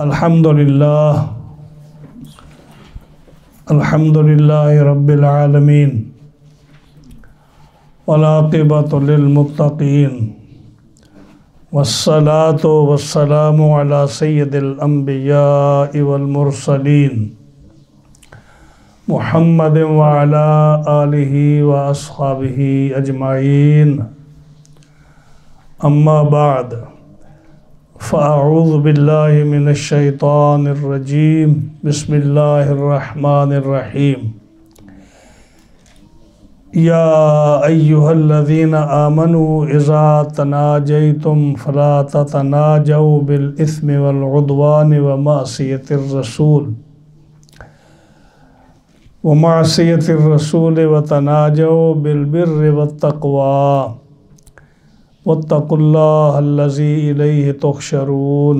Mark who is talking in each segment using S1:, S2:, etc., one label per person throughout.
S1: الحمدللہ رب العالمین والعاقبۃ للمتقین والصلاة والسلام علی سید الانبیاء والمرسلین محمد وعلی آلہ واصحابہ اجمعین اما بعد فاعوذ باللہ من الشیطان الرجیم بسم اللہ الرحمن الرحیم یا ایہا الذین آمنوا اذا تناجیتم فلا تتناجوا بالاثم والعدوان ومعصیۃ الرسول وتناجوا بالبر والتقوى واتقوا اللہ الذی الیہ تحشرون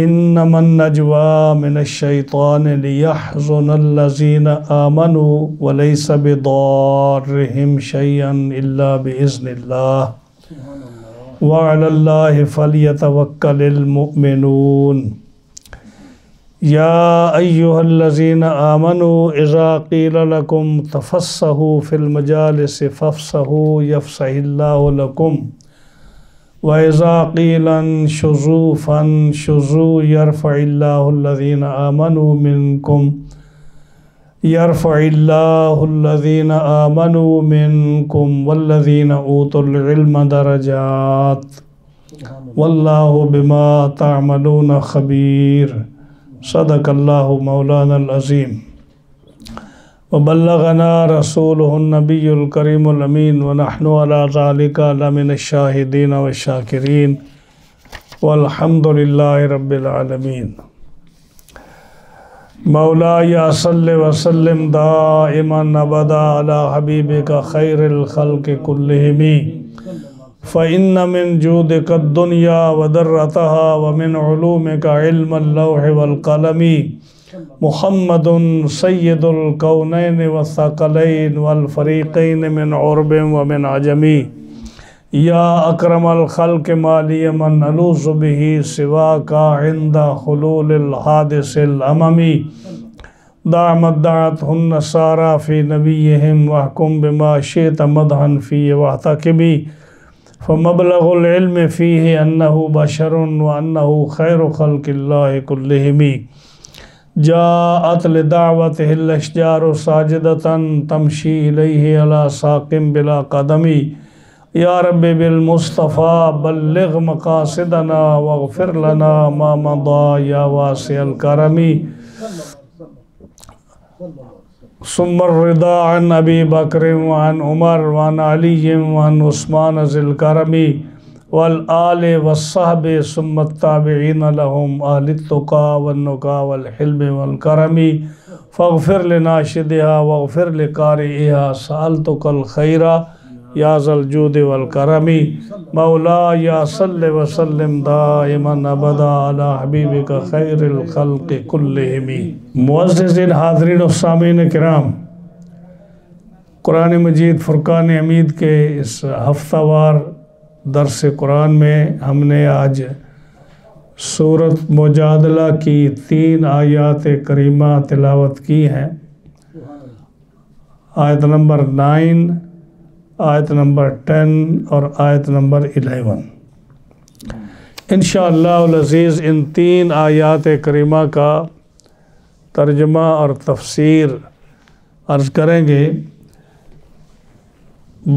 S1: انما النجوى من الشیطان لیحزن الذین آمنوا ولیس بضارهم شیئا الا باذن اللہ وعلی اللہ فلیتوکل المؤمنون یا ایہا الذین آمنوا اذا قیل لکم تفسحوا فی المجالس فافسحوا یفسح اللہ لکم وَإِذَا قِيلَ انشُزُوا فَانشُزُوا يَرْفَعِ اللَّهُ الَّذِينَ آمَنُوا مِنْكُمْ وَالَّذِينَ أُوتُوا الْعِلْمَ دَرَجَاتٍ وَاللَّهُ بِمَا تَعْمَلُونَ خَبِيرٌ صدق اللہ مولانا العظیم وبلغنا رسوله النبی الکریم الامین ونحن علی ذالک لمن الشاہدین والشاکرین والحمد للہ رب العالمین مولاي صل وسلم دائما ابدا علی حبیبک خیر الخلق كلهم فإن من جودك الدنيا وذرتها ومن علومك علم اللوح والقلم محمد سید الكونين والثقلين والفريقين من عرب ومن عجم یا اکرم الخلق ما لی من ألوذ به سواك عند حلول الحادث الأمم دع ما ادعته النصارى في نبيهم واحكم بما شئت مدحا فيه واحتكم فمبلغ العلم فيه أنه بشر وأنه خير خلق الله كلهم جاءت لدعوته الأشجار ساجدة تمشي إليه على ساق بلا قدم يا رب بالمصطفى بلغ مقاصدنا واغفر لنا ما مضى يا واسع الكرم ثم الرضا عن ابی بکر وعن عمر وعن علی وعن عثمان ذی الکرم والآل والصحب ثم التابعین لهم اہل التقى والنقى والحلم والکرم فاغفر لناشدها واغفر لقارئها سألتك الخیر یا ذا الجود والکرم مولاي صل وسلم دائما ابدا علی حبیبک خیر الخلق كلهم معززین حاضرین و سامعین کرام، قرآن مجید فرقان حمید کے اس ہفتہ وار درس قرآن میں ہم نے آج سورۃ مجادلہ کی 3 آیات کریمہ تلاوت کی ہیں۔ آیت نمبر 9، آیت نمبر 10 اور آیت نمبر 11۔ انشاءاللہ العزیز ان 3 آیات کریمہ کا ترجمہ اور تفسیر عرض کریں گے۔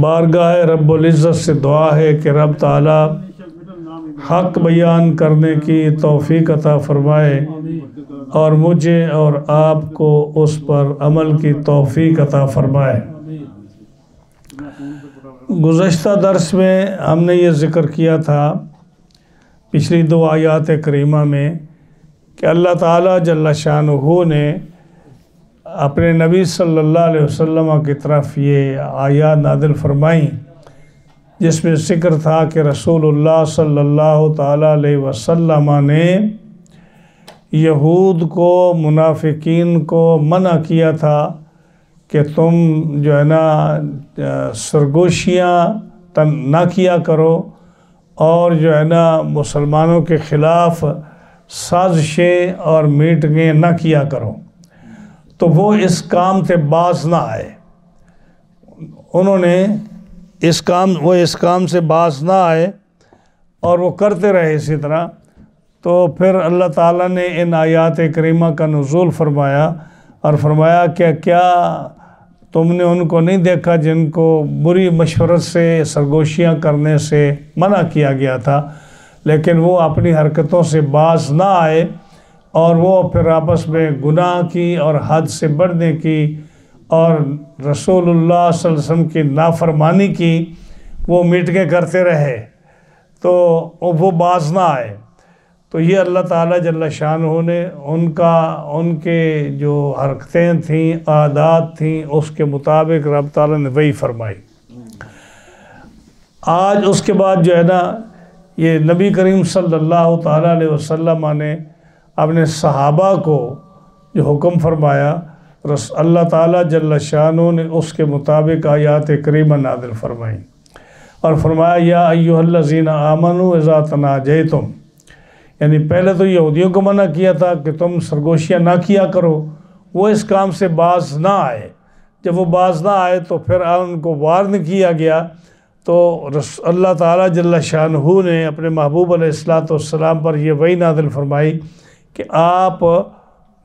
S1: بارگاہ رب العزت سے دعا ہے کہ رب تعالیٰ حق بیان کرنے کی توفیق عطا فرمائے اور مجھے اور آپ کو اس پر عمل کی توفیق عطا فرمائے۔ گزشتہ درس میں ہم نے یہ ذکر کیا تھا پچھلی 2 آیات کریمہ میں کہ اللہ تعالیٰ جل شانہ نے اپنے نبی صلی اللہ علیہ وسلم کی طرف یہ آیات نازل فرمائیں جس میں ذکر تھا کہ رسول اللہ صلی اللہ تعالیٰ علیہ وسلم نے یہود کو، منافقین کو منع کیا تھا کہ تم جو ہے نا سرگوشیاں نہ کیا کرو اور جو ہے نا مسلمانوں کے خلاف سازشیں اور میٹنگیں نہ کیا کرو، تو وہ اس کام سے باز نہ آئے۔ انہوں نے اس کام سے باز نہ آئے اور وہ کرتے رہے اسی طرح۔ تو پھر اللہ تعالیٰ نے ان آیات کریمہ کا نزول فرمایا اور فرمایا کہ کیا تم نے ان کو نہیں دیکھا جن کو بری مشورت سے سرگوشیاں کرنے سے منع کیا گیا تھا، لیکن وہ اپنی حرکتوں سے باز نہ آئے اور وہ پھر آپس میں گناہ کی اور حد سے بڑھنے کی اور رسول اللہ صلی اللہ علیہ وسلم کی نافرمانی کی وہ میٹنگیں کرتے رہے، تو وہ باز نہ آئے۔ تو یہ اللہ تعالیٰ جل شانہ نے ان کے جو حرکتیں تھیں، عادات تھیں، اس کے مطابق رب تعالیٰ نے وہی فرمائی۔ آج اس کے بعد جو ہے نا، یہ نبی کریم صلی اللہ تعالیٰ علیہ وسلم نے اپنے صحابہ کو جو حکم فرمایا، اللہ تعالیٰ جل شانہ نے اس کے مطابق آیات کریمہ نازل فرمائیں اور فرمایا یا ایھا الذین آمنوا اذا تناجیتم، یعنی پہلے تو یہودیوں کو منع کیا تھا کہ تم سرگوشیاں نہ کیا کرو، وہ اس کام سے باز نہ آئے۔ جب وہ باز نہ آئے تو پھر ان کو وارن کیا گیا، تو اللہ تعالیٰ جل شانہ نے اپنے محبوب علیہ السلام پر یہ وحی نازل فرمائی کہ آپ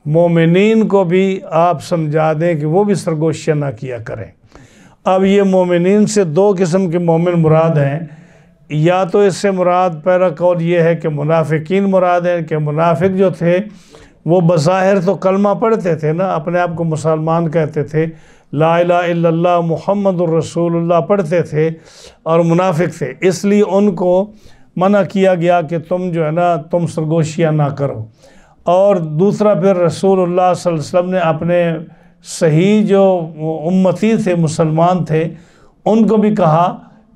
S1: مومنین کو بھی آپ سمجھا دیں کہ وہ بھی سرگوشیاں نہ کیا کریں۔ اب یہ مومنین سے دو قسم کے مومن مراد ہیں، یا تو اس سے مراد پہلا قول یہ ہے کہ منافقین مراد ہیں، کہ منافق جو تھے وہ بظاہر تو کلمہ پڑھتے تھے نا، اپنے آپ کو مسلمان کہتے تھے، لا الہ الا اللہ محمد الرسول اللہ پڑھتے تھے اور منافق تھے، اس لیے ان کو منع کیا گیا کہ تم جو ہے نا تم سرگوشیاں نہ کرو۔ اور دوسرا پھر رسول اللہ صلی اللہ علیہ وسلم نے اپنے صحیح جو امتی تھے، مسلمان تھے، ان کو بھی کہا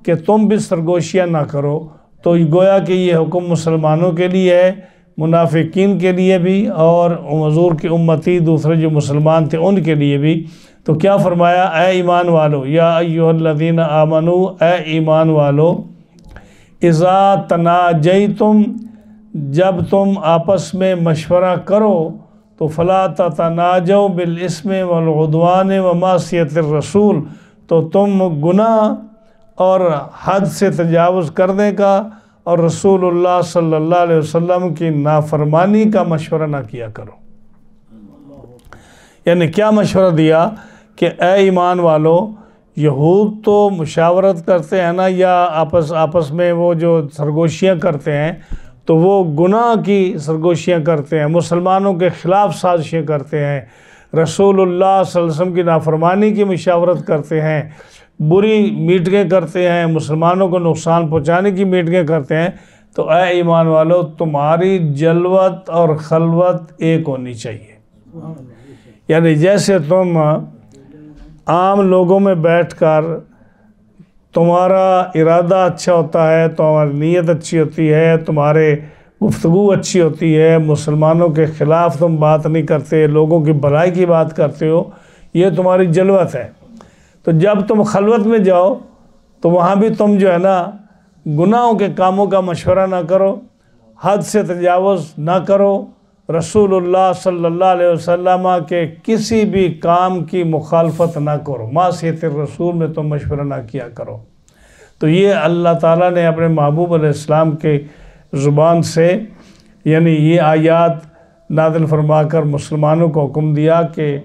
S1: کہ تم بھی سرگوشیاں نہ کرو۔ تو گویا کہ یہ حکم مسلمانوں کے لیے ہے، منافقین کے لیے بھی، اور حضور کی امتی دوسرے جو مسلمان تھے ان کے لیے بھی۔ تو کیا فرمایا؟ اے ایمان والو، یا ایھا الذین آمنوا، اے ایمان والو، اذا تناجیتم، جب تم آپس میں مشورہ کرو تو فلا تتناجوا بالاسم والعدوان ومعصیۃ الرسول، تو تم گناہ اور حد سے تجاوز کرنے کا اور رسول اللہ صلی اللہ علیہ وسلم کی نافرمانی کا مشورہ نہ کیا کرو۔ یعنی کیا مشورہ دیا کہ اے ایمان والو، یہود تو مشاورت کرتے ہیں نا، یا آپس میں وہ جو سرگوشیاں کرتے ہیں تو وہ گناہ کی سرگوشیاں کرتے ہیں، مسلمانوں کے خلاف سازشیں کرتے ہیں، رسول اللہ صلی اللہ علیہ وسلم کی نافرمانی کی مشاورت کرتے ہیں، بری میٹنگیں کرتے ہیں، مسلمانوں کو نقصان پہنچانے کی میٹنگیں کرتے ہیں۔ تو اے ایمان والو، تمہاری جلوت اور خلوت ایک ہونی چاہیے۔ یعنی جیسے تم عام لوگوں میں بیٹھ کر تمہارا ارادہ اچھا ہوتا ہے، تمہاری نیت اچھی ہوتی ہے، تمہارے گفتگو اچھی ہوتی ہے، مسلمانوں کے خلاف تم بات نہیں کرتے، لوگوں کی بھلائی کی بات کرتے ہو، یہ تمہاری جلوت ہے۔ تو جب تم خلوت میں جاؤ تو وہاں بھی تم جو ہے نا گناہوں کے کاموں کا مشورہ نہ کرو، حد سے تجاوز نہ کرو، رسول اللہ صلی اللہ علیہ وسلم کے کسی بھی کام کی مخالفت نہ کرو، معصیت الرسول میں تم مشورہ نہ کیا کرو۔ تو یہ اللہ تعالیٰ نے اپنے محبوب علیہ السلام کے زبان سے یعنی یہ آیات نازل فرما کر مسلمانوں کو حکم دیا کہ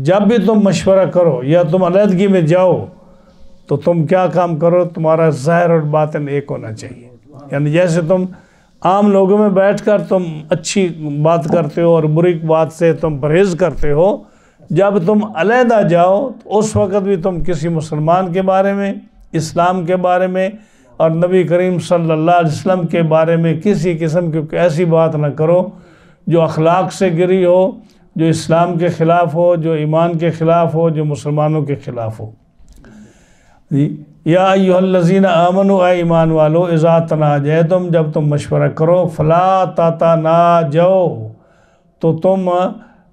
S1: جب بھی تم مشورہ کرو یا تم علیحدگی میں جاؤ تو تم کیا کام کرو، تمہارا ظاہر اور باطن ایک ہونا چاہیے۔ یعنی جیسے تم عام لوگوں میں بیٹھ کر تم اچھی بات کرتے ہو اور بری بات سے تم پرہیز کرتے ہو، جب تم علیحدہ جاؤ تو اس وقت بھی تم کسی مسلمان کے بارے میں، اسلام کے بارے میں اور نبی کریم صلی اللہ علیہ وسلم کے بارے میں کسی قسم کی ایسی بات نہ کرو جو اخلاق سے گری ہو، جو اسلام کے خلاف ہو، جو ایمان کے خلاف ہو، جو مسلمانوں کے خلاف ہو۔ یا ایھا الذین آمنوا، اے ایمان والو، اذا تناجیتم، جب تم مشورہ کرو، فلا تتناجوا، تو تم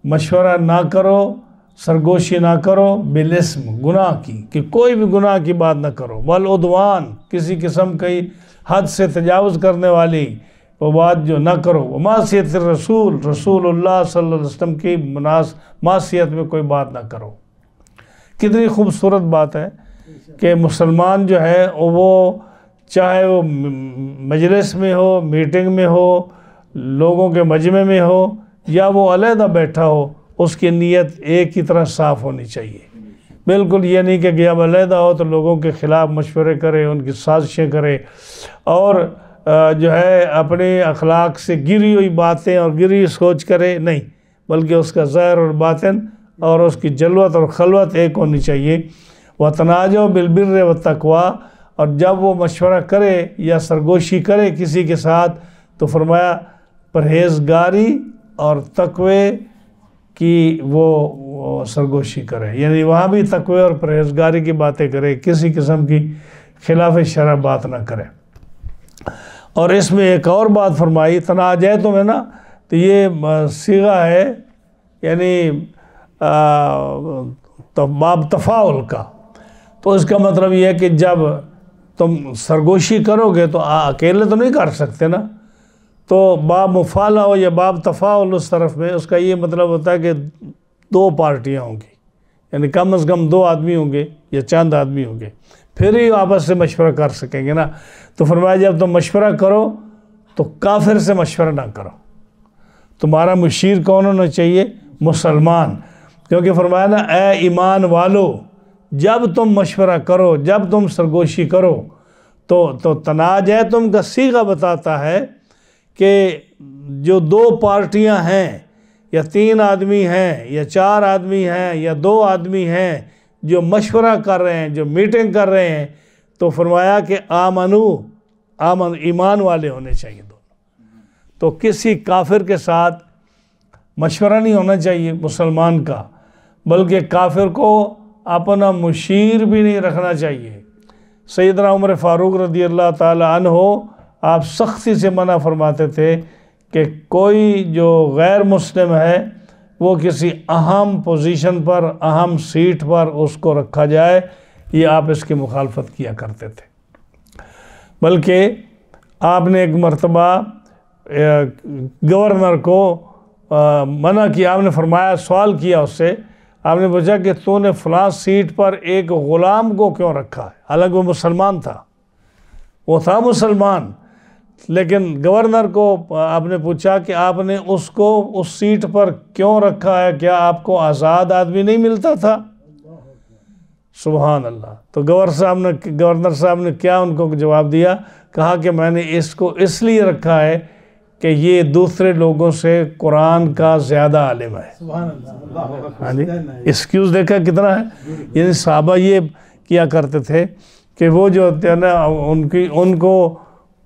S1: مشورہ نہ کرو، سرگوشی نہ کرو، بالاسم، گناہ کی، کہ کوئی بھی گناہ کی بات نہ کرو، والعدوان، کسی قسم کی حد سے تجاوز کرنے والی، وہ بات جو نہ کرو، معصیت الرسول، رسول اللہ صلی اللہ علیہ وسلم کی معصیت میں کوئی بات نہ کرو۔ کتنی خوبصورت بات ہے کہ مسلمان جو ہے وہ چاہے وہ مجلس میں ہو، میٹنگ میں ہو، لوگوں کے مجمع میں ہو، یا وہ علیحدہ بیٹھا ہو، اس کی نیت ایک ہی طرح صاف ہونی چاہیے۔ بالکل یہ نہیں کہ اب علیحدہ ہو تو لوگوں کے خلاف مشورے کرے، ان کی سازشیں کرے، اور جو ہے اپنے اخلاق سے گری ہوئی باتیں اور گری ہوئی سوچ کرے، نہیں، بلکہ اس کا ظاہر اور باطن اور اس کی جلوت اور خلوت ایک ہونی چاہیے۔ وَتَنَاجَوْا بِالْبِرِّ وَالتَّقْوَىٰ، اور جب وہ مشورہ کرے یا سرگوشی کرے کسی کے ساتھ تو فرمایا پرہیزگاری اور تقوی کی وہ سرگوشی کرے، یعنی وہاں بھی تقوی اور پرہیزگاری کی باتیں کرے، کسی قسم کی خلاف شرع بات نہ کرے۔ اور اس میں ایک اور بات فرمائی، تناجیتم ہے نا، تو یہ صیغہ ہے یعنی باب تفاعل کا، تو اس کا مطلب یہ ہے کہ جب تم سرگوشی کرو گے تو اکیلے تو نہیں کر سکتے نا، تو باب مفالہ ہو یا باب تفاعل اس طرف میں، اس کا یہ مطلب ہوتا ہے کہ دو پارٹیاں ہوں گی، یعنی کم از کم دو آدمی ہوں گے یا چند آدمی ہوں گے، پھر ہی آپس سے مشورہ کر سکیں گے نا۔ تو فرمایا جب تم مشورہ کرو تو کافر سے مشورہ نہ کرو۔ تمہارا مشیر کون ہونا چاہیے؟ مسلمان، کیونکہ فرمایا نا اے ایمان والو، جب تم مشورہ کرو، جب تم سرگوشی کرو تو تناجیتم کا صیغہ بتاتا ہے کہ جو دو پارٹیاں ہیں یا تین آدمی ہیں یا چار آدمی ہیں یا دو آدمی ہیں جو مشورہ کر رہے ہیں، جو میٹنگ کر رہے ہیں، تو فرمایا کہ آمن ایمان والے ہونے چاہیے دونوں۔ تو کسی کافر کے ساتھ مشورہ نہیں ہونا چاہیے مسلمان کا، بلکہ کافر کو اپنا مشیر بھی نہیں رکھنا چاہیے۔ سیدنا عمر فاروق رضی اللہ تعالی عنہ آپ سختی سے منع فرماتے تھے کہ کوئی جو غیر مسلم ہے وہ کسی اہم پوزیشن پر، اہم سیٹ پر اس کو رکھا جائے، یہ آپ اس کی مخالفت کیا کرتے تھے۔ بلکہ آپ نے ایک مرتبہ گورنر کو منع کیا، آپ نے فرمایا، سوال کیا اس سے، آپ نے پوچھا کہ تو نے فلاں سیٹ پر ایک غلام کو کیوں رکھا ہے؟ حالانکہ وہ مسلمان تھا، وہ تھا مسلمان، لیکن گورنر کو آپ نے پوچھا کہ آپ نے اس کو اس سیٹ پر کیوں رکھا ہے؟ کیا آپ کو آزاد آدمی نہیں ملتا تھا؟ سبحان اللہ۔ تو گورنر صاحب نے کیا ان کو جواب دیا؟ کہا کہ میں نے اس کو اس لیے رکھا ہے کہ یہ دوسرے لوگوں سے قرآن کا زیادہ عالم ہے۔ ہاں جی، ایکسکیوز دیکھا کتنا ہے۔ یعنی صحابہ یہ کیا کرتے تھے کہ وہ جو ہوتے ہیں نا، ان کو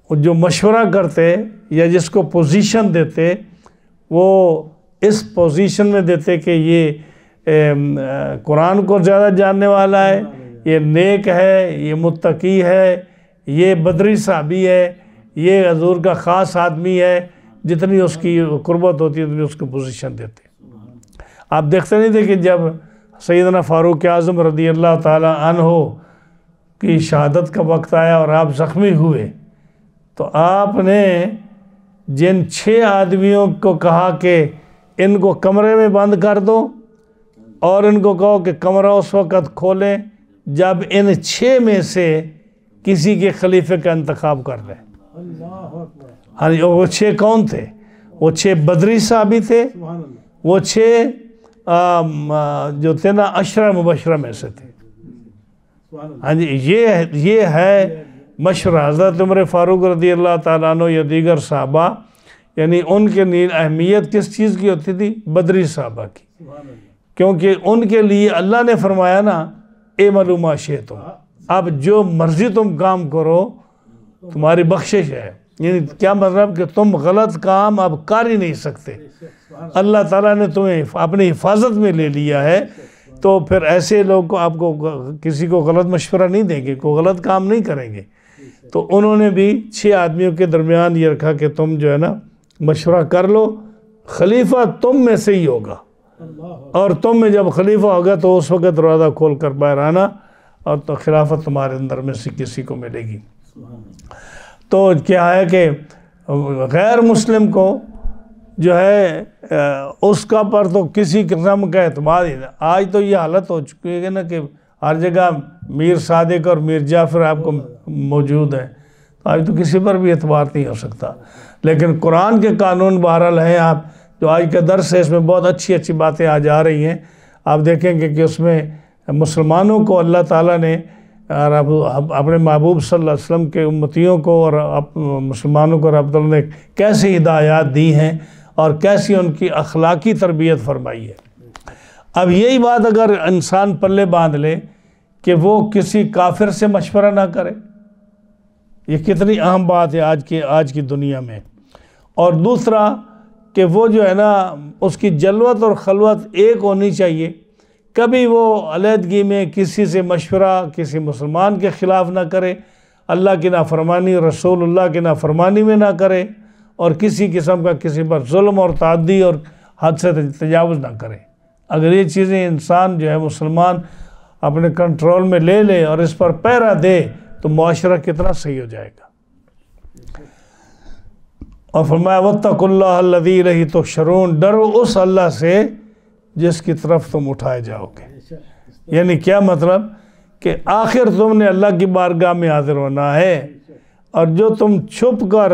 S1: جو مشورہ کرتے یا جس کو پوزیشن دیتے، وہ اس پوزیشن میں دیتے کہ یہ قرآن کو زیادہ جاننے والا ہے، یہ نیک ہے، یہ متقی ہے، یہ بدری صحابی ہے، یہ حضور کا خاص آدمی ہے، جتنی اس کی قربت ہوتی ہے اتنی اس کو پوزیشن دیتے۔ آپ دیکھتے نہیں تھے کہ جب سیدنا فاروق اعظم رضی اللہ تعالی عنہ کی شہادت کا وقت آیا اور آپ زخمی ہوئے، تو آپ نے جن 6 آدمیوں کو کہا کہ ان کو کمرے میں بند کر دو اور ان کو کہو کہ کمرہ اس وقت کھولیں جب ان 6 میں سے کسی کے خلیفے کا انتخاب کر لیں۔ ہاں، وہ 6 کون تھے؟ وہ 6 بدری صحابی تھے، وہ 6 جو تھے نا عشرہ مبشرہ میں سے تھے۔ ہاں جی، یہ ہے مشورہ۔ حضرت عمر فاروق رضی اللہ تعالیٰ عنہ یا دیگر صحابہ، یعنی ان کے اہمیت کس چیز کی ہوتی تھی؟ بدری صحابہ کی، کیونکہ ان کے لیے اللہ نے فرمایا نا اعملوا ما شئتم، اب جو مرضی تم کام کرو تمہاری بخشش ہے۔ یعنی کیا مطلب کہ تم غلط کام اب کر ہی نہیں سکتے، اللہ تعالیٰ نے تمہیں اپنی حفاظت میں لے لیا ہے، تو پھر ایسے لوگ کو آپ کو کسی کو غلط مشورہ نہیں دیں گے، کوئی غلط کام نہیں کریں گے۔ تو انہوں نے بھی 6 آدمیوں کے درمیان یہ رکھا کہ تم جو ہے نا مشورہ کر لو، خلیفہ تم میں سے ہی ہوگا، اور تم میں جب خلیفہ ہوگا تو اس وقت دروازہ کھول کر باہر آنا، اور تو خلافت تمہارے اندر میں سے کسی کو ملے گی۔ تو کیا ہے کہ غیر مسلم کو جو ہے اس کا پر تو کسی قسم کا اعتماد ہی نہیں۔ آج تو یہ حالت ہو چکی ہے نا کہ ہر جگہ میر صادق اور میر جعفر آپ کو موجود ہے، تو آج تو کسی پر بھی اعتبار نہیں ہو سکتا۔ لیکن قرآن کے قانون بہرحال ہیں، آپ جو آج کا درس ہے اس میں بہت اچھی اچھی باتیں آج آ رہی ہیں۔ آپ دیکھیں گے کہ اس میں مسلمانوں کو اللہ تعالیٰ نے اور اپنے محبوب صلی اللہ علیہ وسلم کے امتیوں کو اور مسلمانوں کو رب تعالیٰ نے کیسی ہدایات دی ہیں اور کیسی ان کی اخلاقی تربیت فرمائی ہے۔ اب یہی بات اگر انسان پلے باندھ لے کہ وہ کسی کافر سے مشورہ نہ کرے، یہ کتنی اہم بات ہے آج کی دنیا میں۔ اور دوسرا کہ وہ جو ہے نا اس کی جلوت اور خلوت ایک ہونی چاہیے، کبھی وہ علیحدگی میں کسی سے مشورہ کسی مسلمان کے خلاف نہ کرے، اللہ کی نافرمانی رسول اللہ کی نافرمانی میں نہ کرے، اور کسی قسم کا کسی پر ظلم اور تعدی اور حد سے تجاوز نہ کرے۔ اگر یہ چیزیں انسان جو ہے مسلمان اپنے کنٹرول میں لے لے اور اس پر پیرا دے تو معاشرہ کتنا صحیح ہو جائے گا۔ اور فرمایا وَاتَّقُوا اللَّهَ الَّذِي إِلَيْهِ تُحْشَرُونَ، ڈرو اس اللہ سے جس کی طرف تم اٹھائے جاؤ گے۔ یعنی کیا مطلب کہ آخر تم نے اللہ کی بارگاہ میں حاضر ہونا ہے، اور جو تم چھپ کر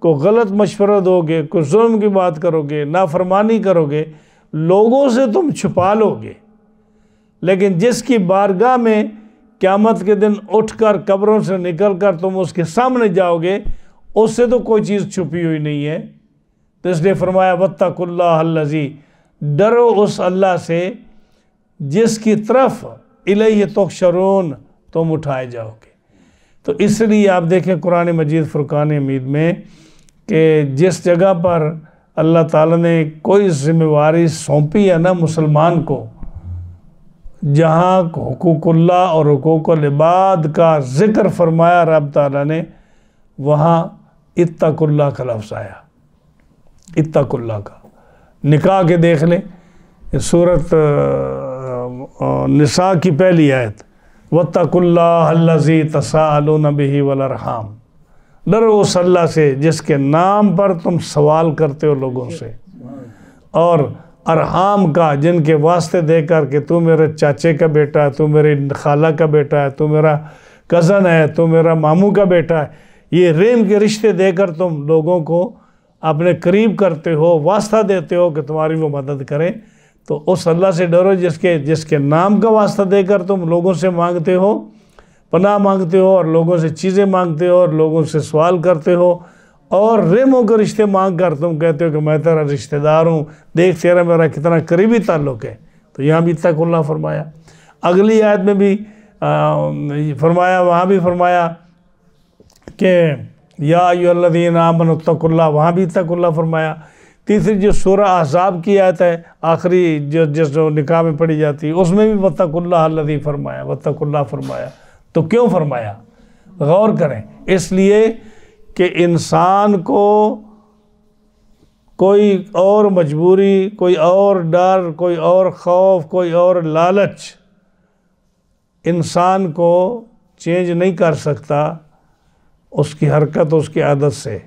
S1: کو غلط مشورہ دو گے، کوئی ظلم کی بات کرو گے، نافرمانی کرو گے، لوگوں سے تم چھپا لو گے، لیکن جس کی بارگاہ میں قیامت کے دن اٹھ کر قبروں سے نکل کر تم اس کے سامنے جاؤ گے، اس سے تو کوئی چیز چھپی ہوئی نہیں ہے۔ تو اس نے فرمایا وَاتَّقُوا اللَّهَ الَّذِي، ڈرو اس اللہ سے جس کی طرف الیہ تحشرون تم اٹھائے جاؤ گے۔ تو اس لیے آپ دیکھیں قرآن مجید فرقان حمید میں کہ جس جگہ پر اللہ تعالیٰ نے کوئی ذمہ داری سونپی ہے نا مسلمان کو، جہاں حقوق اللہ اور حقوق العباد کا ذکر فرمایا رب تعالیٰ نے، وہاں اتقوا اللہ کا لفظ آیا، اتقوا اللہ کا۔ نکاح کے دیکھ لیں، سورۃ نساء کی پہلی آیت وَاتَّقُوا اللَّهَ الَّذِي تَسَاءَلُونَ بِهِ وَالْأَرْحَامَ، ڈرو اس اللہ سے جس کے نام پر تم سوال کرتے ہو لوگوں سے، اور ارحام کا جن کے واسطے دے کر کہ تو میرے چاچے کا بیٹا ہے، تو میرے خالہ کا بیٹا ہے، تو میرا کزن ہے، تو میرا ماموں کا بیٹا ہے، یہ رحم کے رشتے دے کر تم لوگوں کو اپنے قریب کرتے ہو، واسطہ دیتے ہو کہ تمہاری وہ مدد کریں۔ تو اس اللہ سے ڈرو جس کے نام کا واسطہ دے کر تم لوگوں سے مانگتے ہو، پناہ مانگتے ہو، اور لوگوں سے چیزیں مانگتے ہو، اور لوگوں سے سوال کرتے ہو، اور رحموں کے رشتے مانگ کر تم کہتے ہو کہ میں تیرا رشتہ دار ہوں، دیکھ تیرا میرا کتنا قریبی تعلق ہے۔ تو یہاں بھی اتقوا اللہ فرمایا۔ اگلی آیت میں بھی فرمایا، وہاں بھی فرمایا کہ یا ایھا الذین آمنوا اتقوا اللہ، وہاں بھی اتقوا اللہ فرمایا۔ تیسری جو سورہ احزاب کی آیت ہے آخری جو نکاح میں پڑھی جاتی ہے، اس میں بھی واتقوا اللہ الذی فرمایا، واتقوا اللہ فرمایا۔ تو کیوں فرمایا؟ غور کریں، اس لیے کہ انسان کو کوئی اور مجبوری، کوئی اور ڈر، کوئی اور خوف، کوئی اور لالچ انسان کو چینج نہیں کر سکتا اس کی حرکت، اس کی عادت سے۔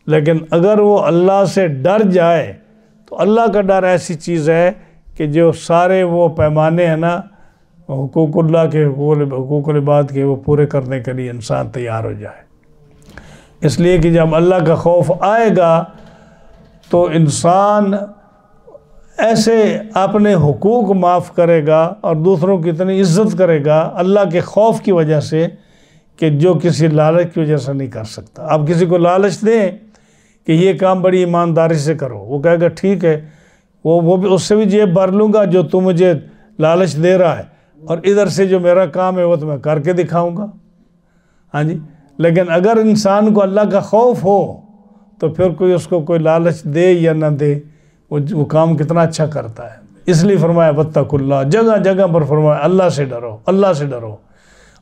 S1: لیکن اگر وہ اللہ سے ڈر جائے تو اللہ کا ڈر ایسی چیز ہے کہ جو سارے وہ پیمانے ہیں نا حقوق اللہ کے، حقوق العباد کے، وہ پورے کرنے کے لیے انسان تیار ہو جائے۔ اس لیے کہ جب اللہ کا خوف آئے گا تو انسان ایسے اپنے حقوق معاف کرے گا اور دوسروں کی اتنی عزت کرے گا اللہ کے خوف کی وجہ سے کہ جو کسی لالچ کی وجہ سے نہیں کر سکتا۔ آپ کسی کو لالچ دیں کہ یہ کام بڑی ایمانداری سے کرو، وہ کہے گا ٹھیک ہے، وہ بھی اس سے بھی جیب بھر لوں گا جو تو مجھے لالچ دے رہا ہے، اور ادھر سے جو میرا کام ہے وہ تو میں کر کے دکھاؤں گا۔ ہاں جی، لیکن اگر انسان کو اللہ کا خوف ہو تو پھر کوئی اس کو کوئی لالچ دے یا نہ دے، وہ کام کتنا اچھا کرتا ہے۔ اس لیے فرمایا واتقوا اللہ، جگہ جگہ پر فرمایا اللہ سے ڈرو، اللہ سے ڈرو۔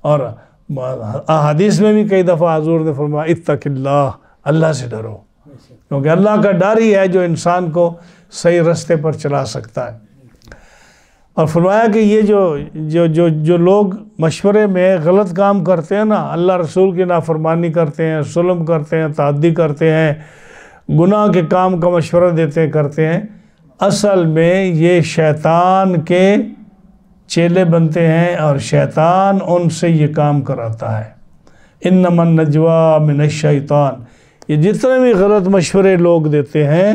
S1: اور احادیث میں بھی کئی دفعہ حضور نے فرمایا اتق اللہ، اللہ سے ڈرو، کیونکہ اللہ کا ڈر ہی ہے جو انسان کو صحیح رستے پر چلا سکتا ہے۔ اور فرمایا کہ یہ جو لوگ مشورے میں غلط کام کرتے ہیں نا، اللہ رسول کی نافرمانی کرتے ہیں، ظلم کرتے ہیں، تعدی کرتے ہیں، گناہ کے کام کا مشورہ کرتے ہیں، اصل میں یہ شیطان کے چیلے بنتے ہیں اور شیطان ان سے یہ کام کراتا ہے۔ انما النجوى من الشیطان، یہ جتنے بھی غلط مشورے لوگ دیتے ہیں،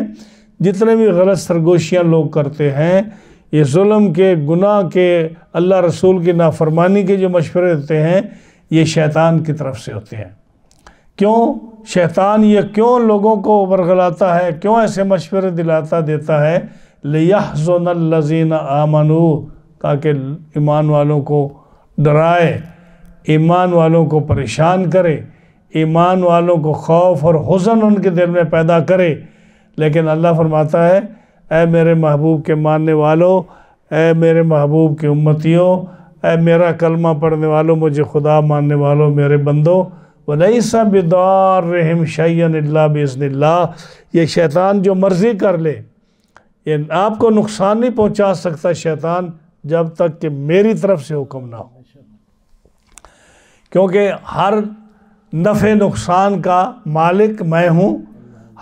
S1: جتنے بھی غلط سرگوشیاں لوگ کرتے ہیں، یہ ظلم کے، گناہ کے، اللہ رسول کی نافرمانی کے جو مشورے دیتے ہیں، یہ شیطان کی طرف سے ہوتے ہیں۔ کیوں شیطان یہ کیوں لوگوں کو ورغلاتا ہے، کیوں ایسے مشورے دیتا ہے؟ لِيَحْزُنَ الَّذِينَ آمَنُوا، تاکہ ایمان والوں کو ڈرائے، ایمان والوں کو پریشان کرے، ایمان والوں کو خوف اور حزن ان کے دل میں پیدا کرے۔ لیکن اللہ فرماتا ہے، اے میرے محبوب کے ماننے والوں، اے میرے محبوب کے امتیوں، اے میرا کلمہ پڑھنے والوں، مجھے خدا ماننے والوں، میرے بندوں، وَلَيْسَ بِضَارِّهِمْ شَيْئًا إِلَّا بِإِذْنِ اللَّهِ، یہ شیطان جو مرضی کر لے، یہ آپ کو نقصان نہیں پہنچا سکتا شیطان جب تک کہ میری طرف سے حکم نہ ہو، کیونکہ ہر نفع نقصان کا مالک میں ہوں،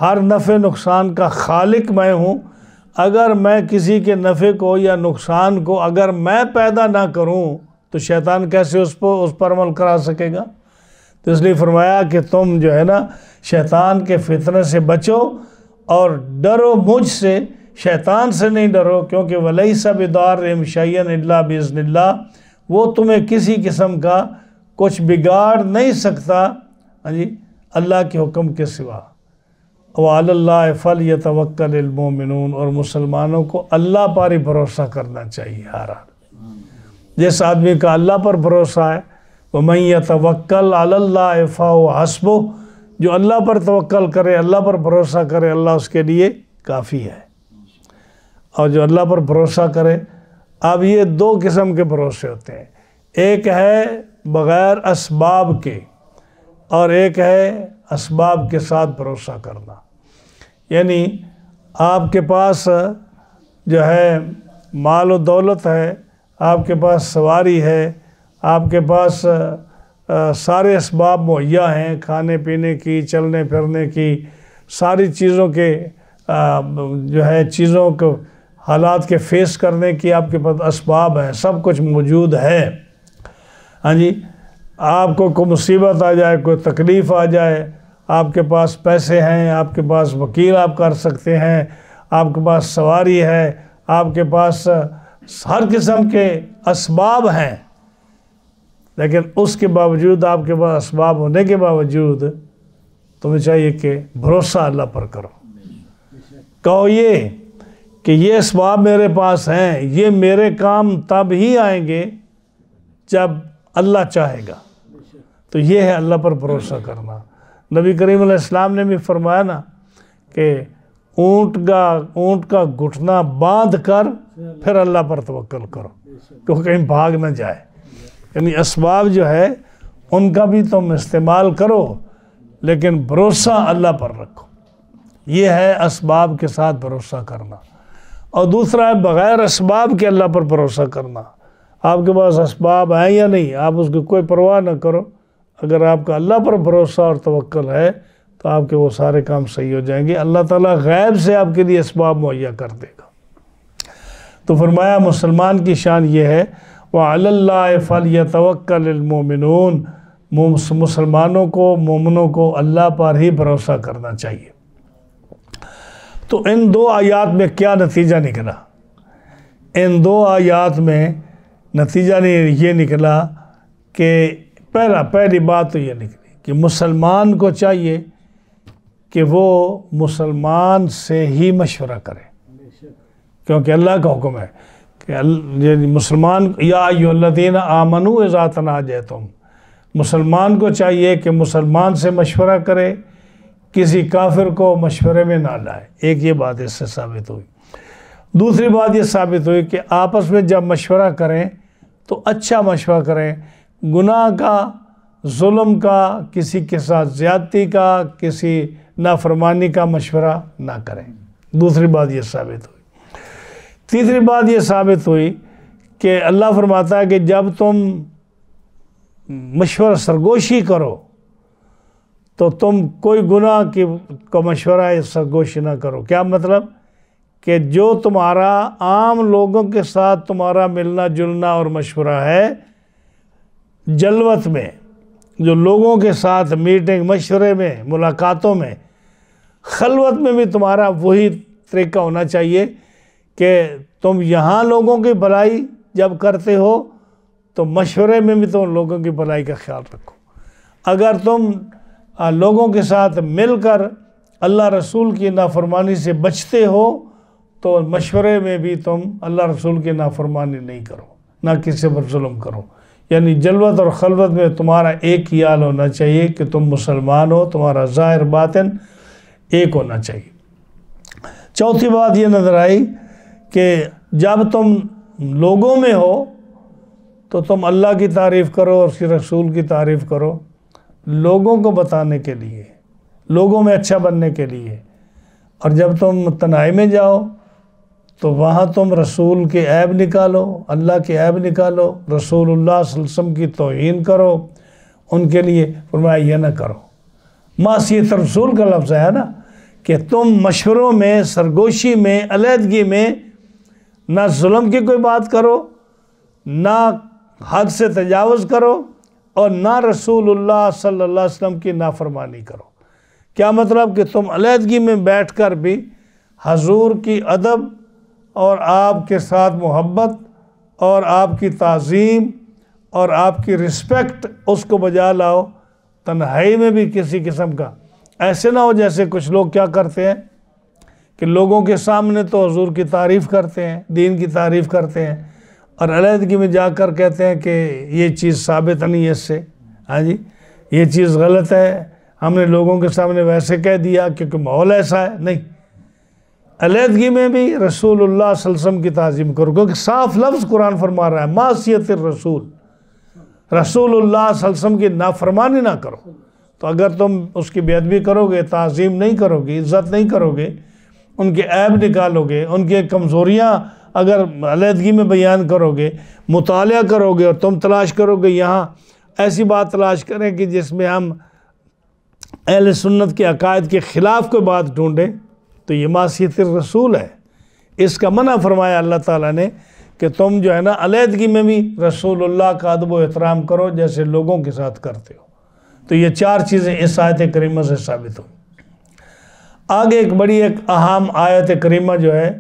S1: ہر نفع نقصان کا خالق میں ہوں۔ اگر میں کسی کے نفع کو یا نقصان کو اگر میں پیدا نہ کروں تو شیطان کیسے اس پر عمل کرا سکے گا؟ تو اس لیے فرمایا کہ تم جو ہے نا شیطان کے فتنہ سے بچو اور ڈرو مجھ سے، شیطان سے نہیں ڈرو، کیونکہ وَلَيْسَ بِضَارِّهِمْ شَيْئًا إِلَّا بِإِذْنِ اللَّهِ، وہ تمہیں کسی قسم کا کچھ بگاڑ نہیں سکتا اللہ کے حکم کے سوا۔ وَعَلَى اللَّهِ فَلْيَتَوَكَّلِ الْمُؤْمِنُونَ، اور مسلمانوں کو اللہ پر ہی بھروسہ کرنا چاہیے ہر حال۔ جس آدمی کا اللہ پر بھروسہ ہے، وَمَن يَتَوَكَّلْ عَلَى اللَّهِ فَهُوَ حَسْبُهُ، جو اللہ پر توکل کرے، اللہ پر بھروسہ کرے، اللہ اس کے لیے کافی ہے۔ اور جو اللہ پر بھروسہ کرے، اب یہ دو قسم کے بھروسے ہوتے ہیں، ایک ہے بغیر اسباب کے اور ایک ہے اسباب کے ساتھ بھروسہ کرنا۔ یعنی آپ کے پاس جو ہے مال و دولت ہے، آپ کے پاس سواری ہے، آپ کے پاس سارے اسباب مہیا ہیں، کھانے پینے کی، چلنے پھرنے کی، ساری چیزوں کے جو ہے چیزوں کو حالات کے فیس کرنے کی آپ کے پاس اسباب ہیں، سب کچھ موجود ہے۔ ہاں جی، آپ کو کوئی مصیبت آ جائے، کوئی تکلیف آ جائے، آپ کے پاس پیسے ہیں، آپ کے پاس وکیل آپ کر سکتے ہیں، آپ کے پاس سواری ہے، آپ کے پاس ہر قسم کے اسباب ہیں، لیکن اس کے باوجود، آپ کے پاس اسباب ہونے کے باوجود تمہیں چاہیے کہ بھروسہ اللہ پر کرو۔ کہو یہ کہ یہ اسباب میرے پاس ہیں، یہ میرے کام تب ہی آئیں گے جب اللہ چاہے گا۔ تو یہ ہے اللہ پر بھروسہ کرنا۔ نبی کریم علیہ السلام نے بھی فرمایا نا کہ اونٹ کا گھٹنا باندھ کر پھر اللہ پر توکل کرو، کیونکہ کہیں بھاگ نہ جائے۔ یعنی اسباب جو ہے ان کا بھی تم استعمال کرو، لیکن بھروسہ اللہ پر رکھو۔ یہ ہے اسباب کے ساتھ بھروسہ کرنا۔ اور دوسرا ہے بغیر اسباب کے اللہ پر بھروسہ کرنا۔ آپ کے پاس اسباب ہیں یا نہیں، آپ اس کی کوئی پرواہ نہ کرو۔ اگر آپ کا اللہ پر بھروسہ اور توکل ہے تو آپ کے وہ سارے کام صحیح ہو جائیں گے، اللہ تعالیٰ غیب سے آپ کے لیے اسباب مہیا کر دے گا۔ تو فرمایا مسلمان کی شان یہ ہے، وَعَلَى اللَّهِ فَلْيَتَوَكَّلِ الْمُؤْمِنُونَ، مسلمانوں کو، مومنوں کو اللہ پر ہی بھروسہ کرنا چاہیے۔ تو ان دو آیات میں کیا نتیجہ نکلا؟ ان دو آیات میں نتیجہ یہ نکلا کہ پہلی بات تو یہ نکلی کہ مسلمان کو چاہیے کہ وہ مسلمان سے ہی مشورہ کرے، کیونکہ اللہ کا حکم ہے کہ مسلمان یا ایھا الذین آمنوا اذا تناجیتم، مسلمان کو چاہیے کہ مسلمان سے مشورہ کرے، کسی کافر کو مشورے میں نہ لائے۔ ایک یہ بات اس سے ثابت ہوئی۔ دوسری بات یہ ثابت ہوئی کہ آپس میں جب مشورہ کریں تو اچھا مشورہ کریں، گناہ کا، ظلم کا، کسی کے ساتھ زیادتی کا، کسی نافرمانی کا مشورہ نہ کریں۔ دوسری بات یہ ثابت ہوئی۔ تیسری بات یہ ثابت ہوئی کہ اللہ فرماتا ہے کہ جب تم مشورہ سرگوشی کرو تو تم کوئی گناہ کا مشورہ یا سرگوشی نہ کرو. کیا مطلب؟ کہ جو تمہارا عام لوگوں کے ساتھ تمہارا ملنا جلنا اور مشورہ ہے جلوت میں، جو لوگوں کے ساتھ میٹنگ مشورے میں ملاقاتوں میں، خلوت میں بھی تمہارا وہی طریقہ ہونا چاہیے کہ تم یہاں لوگوں کی بھلائی جب کرتے ہو تو مشورے میں بھی تم لوگوں کی بھلائی کا خیال رکھو. اگر تم لوگوں کے ساتھ مل کر اللہ رسول کی نافرمانی سے بچتے ہو تو مشورے میں بھی تم اللہ رسول کی نافرمانی نہیں کرو، نہ کسی پر ظلم کرو. یعنی جلوت اور خلوت میں تمہارا ایک ہی حال ہونا چاہیے کہ تم مسلمان ہو، تمہارا ظاہر باطن ایک ہونا چاہیے. چوتھی بات یہ نظر آئی کہ جب تم لوگوں میں ہو تو تم اللہ کی تعریف کرو اور اس کے رسول کی تعریف کرو، لوگوں کو بتانے کے لیے، لوگوں میں اچھا بننے کے لیے. اور جب تم تنہائی میں جاؤ تو وہاں تم رسول کے عیب نکالو، اللہ کے عیب نکالو، رسول اللہ صلی اللہ علیہ وسلم کی توہین کرو، ان کے لیے فرمایا یہ نہ کرو. معصیت رسول کا لفظ ہے نا کہ تم مشوروں میں، سرگوشی میں، علیحدگی میں نہ ظلم کی کوئی بات کرو، نہ حد سے تجاوز کرو، اور نہ رسول اللہ صلی اللہ علیہ وسلم کی نافرمانی کرو. کیا مطلب؟ کہ تم علیحدگی میں بیٹھ کر بھی حضور کی ادب اور آپ کے ساتھ محبت اور آپ کی تعظیم اور آپ کی رسپیکٹ اس کو بجا لاؤ. تنہائی میں بھی کسی قسم کا ایسے نہ ہو جیسے کچھ لوگ کیا کرتے ہیں کہ لوگوں کے سامنے تو حضور کی تعریف کرتے ہیں، دین کی تعریف کرتے ہیں، اور علیحدگی میں جا کر کہتے ہیں کہ یہ چیز ثابت نہیں ہے اس سے، ہاں جی یہ چیز غلط ہے، ہم نے لوگوں کے سامنے ویسے کہہ دیا کیونکہ ماحول ایسا ہے. نہیں، علیحدگی میں بھی رسول اللہ صلی اللہ علیہ وسلم کی تعظیم کرو، کیونکہ صاف لفظ قرآن فرما رہا ہے معصیت الرسول، رسول اللہ صلی اللہ علیہ وسلم کی نافرمانی نہ کرو. تو اگر تم اس کی بے ادبی کرو گے، تعظیم نہیں کرو گے، عزت نہیں کرو گے، ان کے عیب نکالو گے، ان کے کمزوریاں اگر علیحدگی میں بیان کرو گے، مطالعہ کرو گے، اور تم تلاش کرو گے یہاں ایسی بات تلاش کریں کہ جس میں ہم اہل سنت کے عقائد کے خلاف کوئی بات ڈھونڈیں، تو یہ معصیت الرسول ہے. اس کا منع فرمایا اللہ تعالیٰ نے کہ تم جو ہے نا علیحدگی میں بھی رسول اللہ کا ادب و احترام کرو جیسے لوگوں کے ساتھ کرتے ہو. تو یہ چار چیزیں اس آیت کریمہ سے ثابت ہوں. آگے ایک اہم آیت کریمہ جو ہے،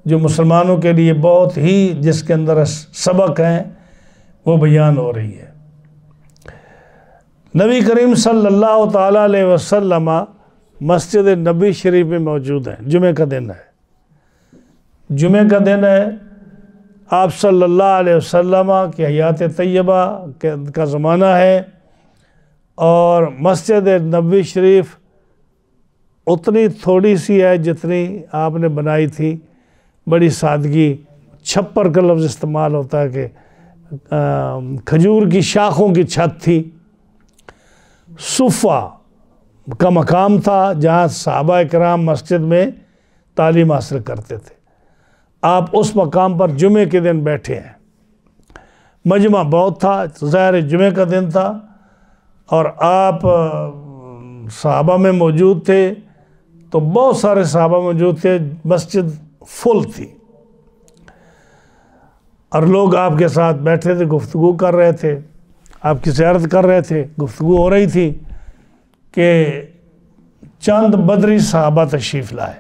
S1: جو مسلمانوں کے لیے بہت ہی جس کے اندر سبق ہیں، وہ بیان ہو رہی ہے. نبی کریم صلی اللہ تعالیٰ علیہ وسلم مسجد نبی شریف میں موجود ہیں. جمعہ کا دن ہے، جمعہ کا دن ہے، آپ صلی اللہ علیہ وسلم کی حیات طیبہ کا زمانہ ہے، اور مسجد نبی شریف اتنی تھوڑی سی ہے جتنی آپ نے بنائی تھی. بڑی سادگی، چھپر کا لفظ استعمال ہوتا ہے کہ کھجور کی شاخوں کی چھت تھی. صفہ کا مقام تھا جہاں صحابہ کرام مسجد میں تعلیم حاصل کرتے تھے. آپ اس مقام پر جمعے کے دن بیٹھے ہیں. مجمع بہت تھا، ظاہر جمعے کا دن تھا، اور آپ صحابہ میں موجود تھے، تو بہت سارے صحابہ موجود تھے، مسجد فل تھی، اور لوگ آپ کے ساتھ بیٹھے تھے، گفتگو کر رہے تھے، آپ کی زیارت کر رہے تھے. گفتگو ہو رہی تھی کہ چند بدری صحابہ تشریف لائے.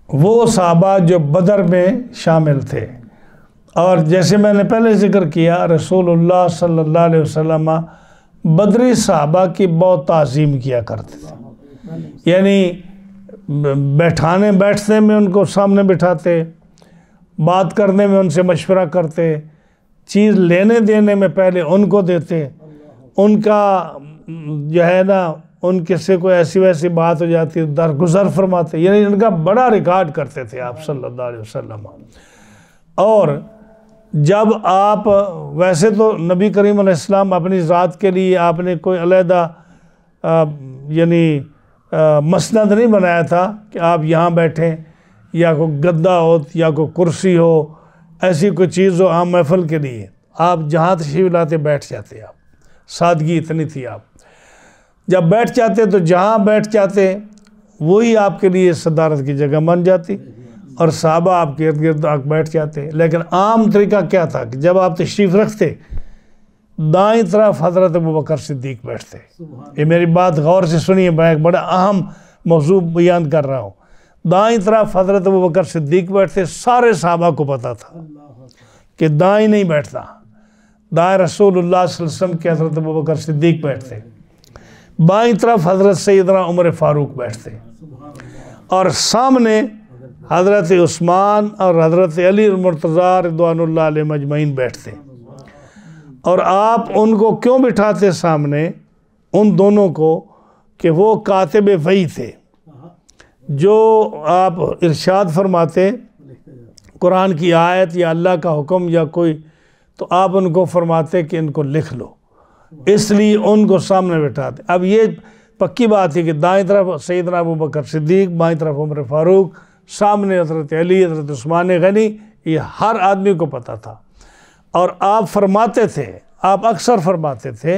S1: وہ صحابہ جو بدر میں شامل تھے، اور جیسے میں نے پہلے ذکر کیا رسول اللہ صلی اللہ علیہ وسلم بدری صحابہ کی بہت تعظیم کیا کرتے تھے. یعنی بیٹھنے میں ان کو سامنے بٹھاتے، بات کرنے میں ان سے مشورہ کرتے، چیز لینے دینے میں پہلے ان کو دیتے. ان کا جو ہے نا ان کے سے کوئی ایسی ویسی بات ہو جاتی درگزر فرماتے. یعنی ان کا بڑا ریکارڈ کرتے تھے آپ صلی اللہ علیہ وسلم. اور جب آپ ویسے تو نبی کریم علیہ السلام اپنی ذات کے لیے آپ نے کوئی علیحدہ یعنی مسند نہیں بنایا تھا کہ آپ یہاں بیٹھیں یا کوئی گدا ہو یا کوئی کرسی ہو، ایسی کوئی چیز ہو عام محفل کے لیے، آپ جہاں تشریف لاتے بیٹھ جاتے، آپ سادگی اتنی تھی، آپ جب بیٹھ جاتے تو جہاں بیٹھ جاتے وہی آپ کے لیے صدارت کی جگہ بن جاتی، اور صحابہ آپ کے ارد گرد آ بیٹھ جاتے۔ لیکن عام طریقہ کیا تھا کہ جب آپ تشریف رکھتے دائیں طرف حضرت ابوبکر صدیق بیٹھتے۔ یہ میری بات غور سے سنیے، میں ایک بڑا اہم موضوع بیان کر رہا ہوں۔ دائیں طرف حضرت ابوبکر صدیق بیٹھتے، سارے صحابہ کو پتا تھا کہ دائیں نہیں بیٹھتا، دائیں رسول اللہ صلی اللہ علیہ وسلم کے حضرت ابوبکر صدیق بیٹھتے، بائیں طرف حضرت سیدنا عمر فاروق بیٹھتے، اور سامنے حضرت عثمان اور حضرت علی المرتضیٰ رضوان اللہ علیہ مجمعین بیٹھتے۔ اور آپ ان کو کیوں بٹھاتے سامنے، ان دونوں کو، کہ وہ کاتب وحی تھے، جو آپ ارشاد فرماتے قرآن کی آیت یا اللہ کا حکم یا کوئی، تو آپ ان کو فرماتے کہ ان کو لکھ لو، اس لیے ان کو سامنے بٹھاتے۔ اب یہ پکی بات ہے کہ دائیں طرف سیدنا ابوبکر صدیق، بائیں طرف عمر فاروق، سامنے حضرت علی، حضرت عثمان غنی، یہ ہر آدمی کو پتا تھا۔ اور آپ فرماتے تھے، آپ اکثر فرماتے تھے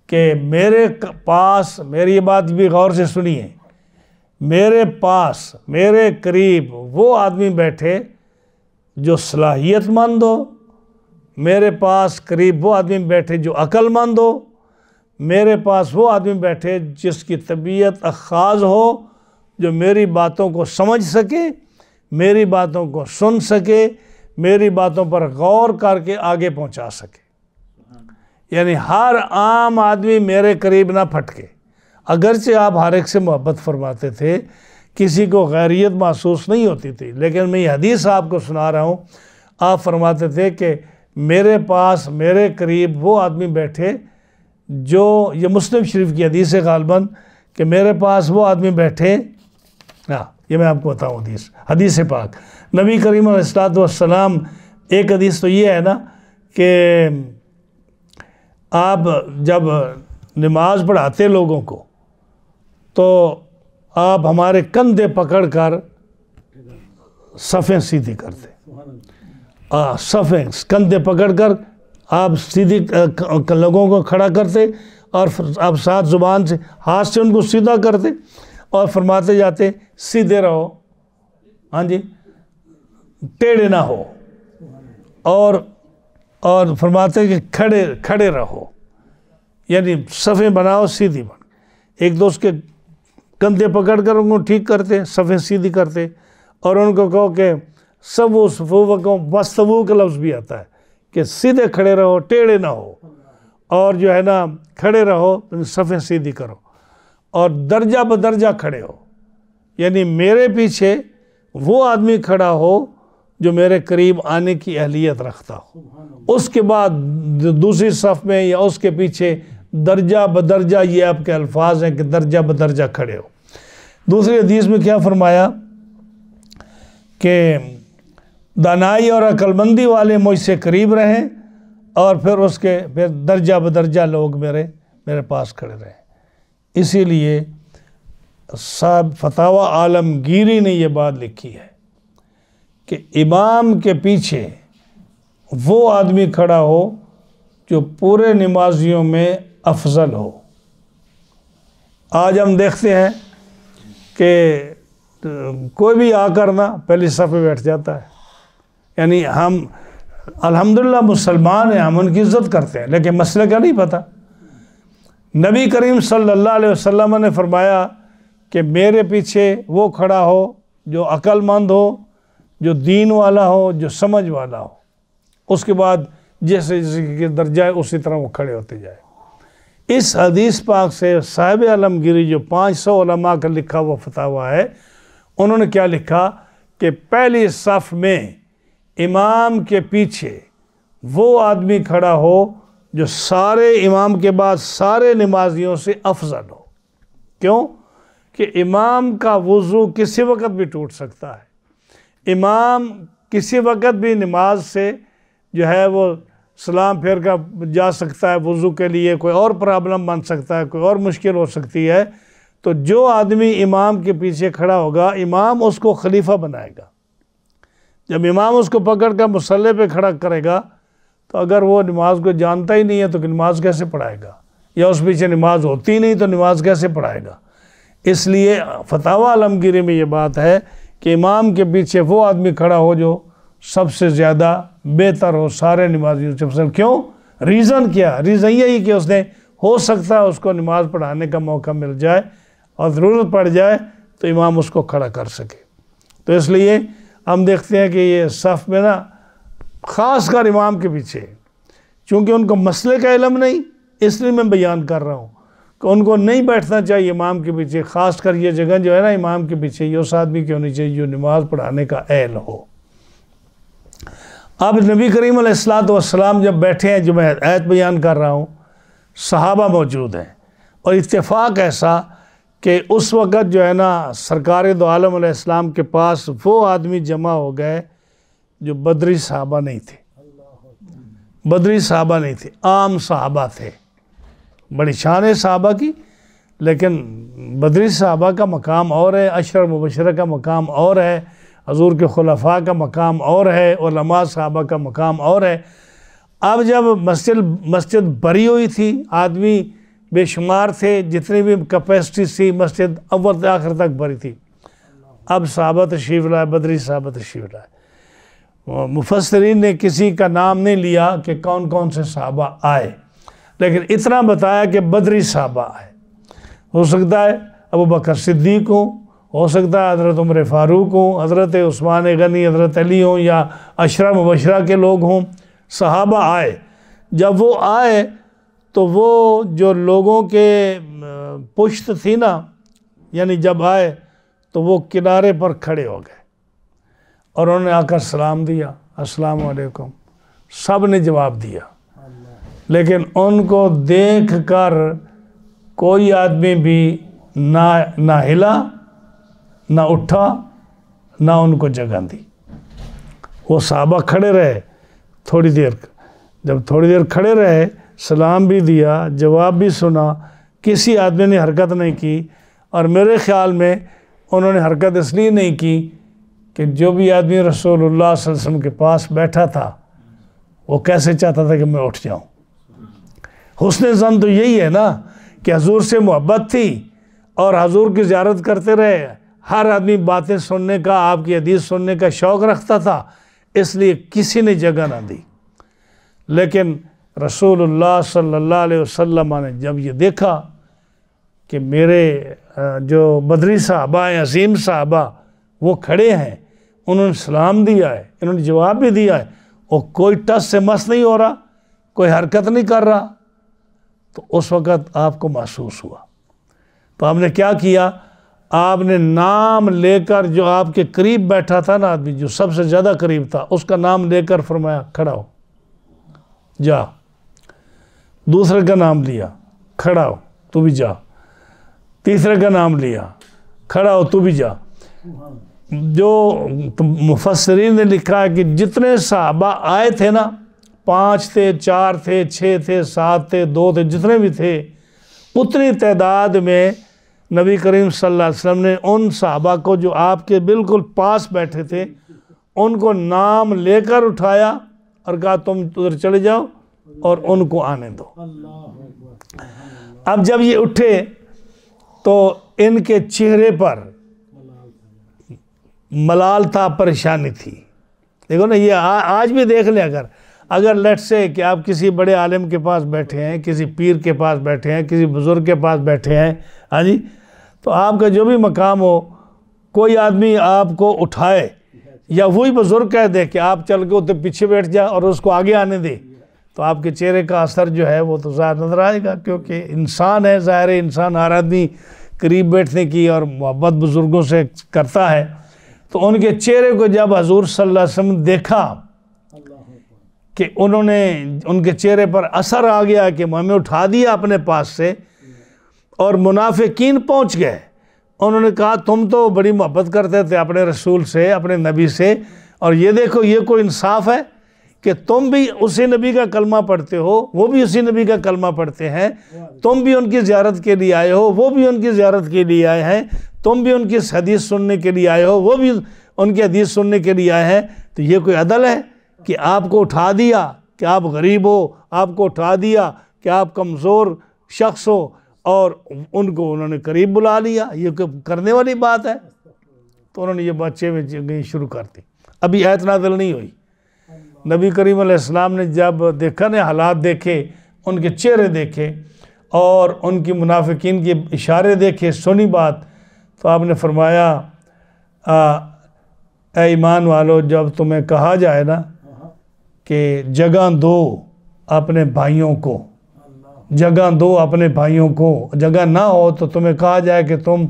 S1: کہ میرے پاس، میری یہ بات بھی غور سے سنیے، میرے پاس، میرے قریب وہ آدمی بیٹھے جو صلاحیت مند ہو، میرے پاس قریب وہ آدمی بیٹھے جو عقل مند ہو، میرے پاس وہ آدمی بیٹھے جس کی طبیعت اخاذ ہو، جو میری باتوں کو سمجھ سکے، میری باتوں کو سن سکے، میری باتوں پر غور کر کے آگے پہنچا سکے۔ یعنی ہر عام آدمی میرے قریب نہ پھٹکے۔ اگرچہ آپ ہر ایک سے محبت فرماتے تھے، کسی کو غیریت محسوس نہیں ہوتی تھی، لیکن میں یہ حدیث آپ کو سنا رہا ہوں، آپ فرماتے تھے کہ میرے پاس، میرے قریب وہ آدمی بیٹھے جو، یہ مسلم شریف کی حدیث ہے غالباً، کہ میرے پاس وہ آدمی بیٹھے، یہ میں آپ کو بتاؤں حدیث پاک نبی کریم علیہ السلام، ایک حدیث تو یہ ہے نا کہ آپ جب نماز پڑھاتے لوگوں کو تو آپ ہمارے کندھے پکڑ کر صفیں سیدھی کرتے، صفیں کندھے پکڑ کر آپ سیدھی لوگوں کو کھڑا کرتے، اور آپ ساتھ زبان سے، ہاتھ سے ان کو سیدھا کرتے، اور فرماتے جاتے سیدھے رہو، ہاں جی، ٹیڑھے نہ ہو، اور فرماتے کہ کھڑے رہو، یعنی صفیں بناؤ سیدھی بن، ایک دوست کے کندھے پکڑ کر ان کو ٹھیک کرتے، صفیں سیدھی کرتے، اور ان کو کہو کہ سووا صفوفکم واستووا کا لفظ بھی آتا ہے کہ سیدھے کھڑے رہو، ٹیڑھے نہ ہو، اور جو ہے نا کھڑے رہو، صفیں سیدھی کرو، اور درجہ بدرجہ کھڑے ہو، یعنی میرے پیچھے وہ آدمی کھڑا ہو جو میرے قریب آنے کی اہلیت رکھتا ہو، اس کے بعد دوسری صف میں یا اس کے پیچھے درجہ بدرجہ، یہ آپ کے الفاظ ہیں کہ درجہ بدرجہ کھڑے ہو۔ دوسری حدیث میں کیا فرمایا کہ دانائی اور عقل مندی والے مجھ سے قریب رہیں، اور پھر درجہ بدرجہ لوگ میرے پاس کھڑے رہیں۔ اسی لیے صاحب فتاوی عالمگیری نے یہ بات لکھی ہے کہ امام کے پیچھے وہ آدمی کھڑا ہو جو پورے نمازیوں میں افضل ہو۔ آج ہم دیکھتے ہیں کہ کوئی بھی آ کر نا پہلی صف پہ بیٹھ جاتا ہے، یعنی ہم الحمدللہ مسلمان ہیں، ہم ان کی عزت کرتے ہیں، لیکن مسئلے کا نہیں پتہ۔ نبی کریم صلی اللہ علیہ وسلم نے فرمایا کہ میرے پیچھے وہ کھڑا ہو جو عقل مند ہو، جو دین والا ہو، جو سمجھ والا ہو، اس کے بعد جیسے کہ درجہ ہے اسی طرح وہ کھڑے ہوتے جائے۔ اس حدیث پاک سے صاحب علمگیری جو 500 علماء کا لکھا ہوا فتاویٰ ہے، انہوں نے کیا لکھا کہ پہلی صف میں امام کے پیچھے وہ آدمی کھڑا ہو جو سارے امام کے بعد سارے نمازیوں سے افضل ہو۔ کیوں؟ کہ امام کا وضو کسی وقت بھی ٹوٹ سکتا ہے، امام کسی وقت بھی نماز سے جو ہے وہ سلام پھیر کر جا سکتا ہے، وضو کے لیے کوئی اور پرابلم بن سکتا ہے، کوئی اور مشکل ہو سکتی ہے، تو جو آدمی امام کے پیچھے کھڑا ہوگا امام اس کو خلیفہ بنائے گا۔ جب امام اس کو پکڑ کر مصلی پہ کھڑا کرے گا تو اگر وہ نماز کو جانتا ہی نہیں ہے تو نماز کیسے پڑھائے گا، یا اس پیچھے نماز ہوتی ہی نہیں تو نماز کیسے پڑھائے گا؟ اس لیے فتاویٰ عالمگیری میں یہ بات ہے کہ امام کے پیچھے وہ آدمی کھڑا ہو جو سب سے زیادہ بہتر ہو سارے نمازیوں سے افضل۔ کیوں؟ ریزن کیا؟ ریزن یہی کہ اس نے ہو سکتا ہے اس کو نماز پڑھانے کا موقع مل جائے اور ضرورت پڑ جائے تو امام اس کو کھڑا کر سکے۔ تو اس لیے ہم دیکھتے ہیں کہ یہ صف میں نا خاص کر امام کے پیچھے، چونکہ ان کو مسئلے کا علم نہیں، اس لیے میں بیان کر رہا ہوں کہ ان کو نہیں بیٹھنا چاہیے امام کے پیچھے، خاص کر یہ جگہ جو ہے نا امام کے پیچھے یہ اس آدمی کی ہونی چاہیے جو نماز پڑھانے کا اہل ہو۔ اب نبی کریم علیہ السلام جب بیٹھے ہیں، جو میں آیت بیان کر رہا ہوں، صحابہ موجود ہیں، اور اتفاق ایسا کہ اس وقت جو ہے نا سرکار دو عالم علیہ السلام کے پاس وہ آدمی جمع ہو گئے جو بدری صحابہ نہیں تھے، بدری صحابہ نہیں تھے، عام صحابہ تھے، بڑی شان ہے صحابہ کی، لیکن بدری صحابہ کا مقام اور ہے، عشر مبشرہ کا مقام اور ہے، حضور کے خلفاء کا مقام اور ہے، علماء صحابہ کا مقام اور ہے۔ اب جب مسجد بھری ہوئی تھی، آدمی بے شمار تھے، جتنی بھی کیپیسٹی تھی مسجد اول سے آخر تک بھری تھی، اب صحابہ تشریف لائے، بدری صحابہ تشریف لائے۔ مفسرین نے کسی کا نام نہیں لیا کہ کون کون سے صحابہ آئے، لیکن اتنا بتایا کہ بدری صحابہ آئے۔ ہو سکتا ہے ابو بکر صدیق ہوں، ہو سکتا ہے حضرت عمر فاروق ہوں، حضرت عثمان غنی، حضرت علی ہوں، یا عشرہ مبشرہ کے لوگ ہوں، صحابہ آئے۔ جب وہ آئے تو وہ جو لوگوں کے پشت تھی نا، یعنی جب آئے تو وہ کنارے پر کھڑے ہو گئے اور انہوں نے آ کر سلام دیا، السلام علیکم، سب نے جواب دیا، لیکن ان کو دیکھ کر کوئی آدمی بھی نہ ہلا، نہ اٹھا، نہ ان کو جگہ دی۔ وہ صحابہ کھڑے رہے تھوڑی دیر، جب تھوڑی دیر کھڑے رہے، سلام بھی دیا، جواب بھی سنا، کسی آدمی نے حرکت نہیں کی، اور میرے خیال میں انہوں نے حرکت اس لیے نہیں کی کہ جو بھی آدمی رسول اللہ صلی اللہ علیہ وسلم کے پاس بیٹھا تھا وہ کیسے چاہتا تھا کہ میں اٹھ جاؤں۔ حسن ظن تو یہی ہے نا کہ حضور سے محبت تھی اور حضور کی زیارت کرتے رہے، ہر آدمی باتیں سننے کا، آپ کی حدیث سننے کا شوق رکھتا تھا، اس لیے کسی نے جگہ نہ دی۔ لیکن رسول اللہ صلی اللہ علیہ وسلم نے جب یہ دیکھا کہ میرے جو بدری صحابہ ہیں، عظیم صحابہ، وہ کھڑے ہیں، انہوں نے سلام دیا ہے، انہوں نے جواب بھی دیا ہے، اور کوئی ٹس سے مس نہیں ہو رہا، کوئی حرکت نہیں کر رہا، تو اس وقت آپ کو محسوس ہوا۔ تو آپ نے کیا کیا؟ آپ نے نام لے کر جو آپ کے قریب بیٹھا تھا نا آدمی، جو سب سے زیادہ قریب تھا، اس کا نام لے کر فرمایا کھڑا ہو، جا۔ دوسرے کا نام لیا، کھڑا ہو، تو بھی جا۔ تیسرے کا نام لیا، کھڑا ہو، تو بھی جا۔ جو مفسرین نے لکھا ہے کہ جتنے صحابہ آئے تھے نا، 5 تھے، 4 تھے، 6 تھے، 7 تھے، 2 تھے، جتنے بھی تھے، اتنی تعداد میں نبی کریم صلی اللہ علیہ وسلم نے ان صحابہ کو جو آپ کے بالکل پاس بیٹھے تھے، ان کو نام لے کر اٹھایا اور کہا تم ادھر چلے جاؤ اور ان کو آنے دو۔ اب جب یہ اٹھے تو ان کے چہرے پر ملال تھا، پریشانی تھی۔ دیکھو نا، یہ آج بھی دیکھ لیں، اگر لیٹ سے کہ آپ کسی بڑے عالم کے پاس بیٹھے ہیں، کسی پیر کے پاس بیٹھے ہیں، کسی بزرگ کے پاس بیٹھے ہیں، ہاں جی، تو آپ کا جو بھی مقام ہو، کوئی آدمی آپ کو اٹھائے یا وہی بزرگ کہہ دے کہ آپ چل کے ادھر پیچھے بیٹھ جا اور اس کو آگے آنے دے، تو آپ کے چہرے کا اثر جو ہے وہ تو ظاہر نظر آئے گا، کیونکہ انسان ہے، ظاہر ہے انسان ہر آدمی قریب بیٹھنے کی اور محبت بزرگوں سے کرتا ہے۔ تو ان کے چہرے کو جب حضور صلی اللہ علیہ وسلم دیکھا کہ انہوں نے، ان کے چہرے پر اثر آ گیا کہ ہمیں اٹھا دیا اپنے پاس سے، اور منافقین پہنچ گئے، انہوں نے کہا تم تو بڑی محبت کرتے تھے اپنے رسول سے، اپنے نبی سے، اور یہ دیکھو یہ کوئی انصاف ہے، کہ تم بھی اسی نبی کا کلمہ پڑھتے ہو، وہ بھی اسی نبی کا کلمہ پڑھتے ہیں، تم بھی ان کی زیارت کے لیے آئے ہو، وہ بھی ان کی زیارت کے لیے آئے ہیں، تم بھی ان کی حدیث سننے کے لیے آئے ہو، وہ بھی ان کی حدیث سننے کے لیے آئے ہیں، تو یہ کوئی عدل ہے کہ آپ کو اٹھا دیا کہ آپ غریب ہو، آپ کو اٹھا دیا کہ آپ کمزور شخص ہو، اور ان کو انہوں نے قریب بلا لیا؟ یہ کوئی کرنے والی بات ہے؟ تو انہوں نے یہ بچے میں گئی شروع کر دی۔ ابھی آیت نازل نہیں ہوئی۔ نبی کریم علیہ السلام نے جب دیکھا نے حالات دیکھے، ان کے چہرے دیکھے اور ان کی منافقین کے اشارے دیکھے، سنی بات، تو آپ نے فرمایا اے ایمان والو، جب تمہیں کہا جائے نا کہ جگہ دو اپنے بھائیوں کو، جگہ دو اپنے بھائیوں کو، جگہ نہ ہو تو تمہیں کہا جائے کہ تم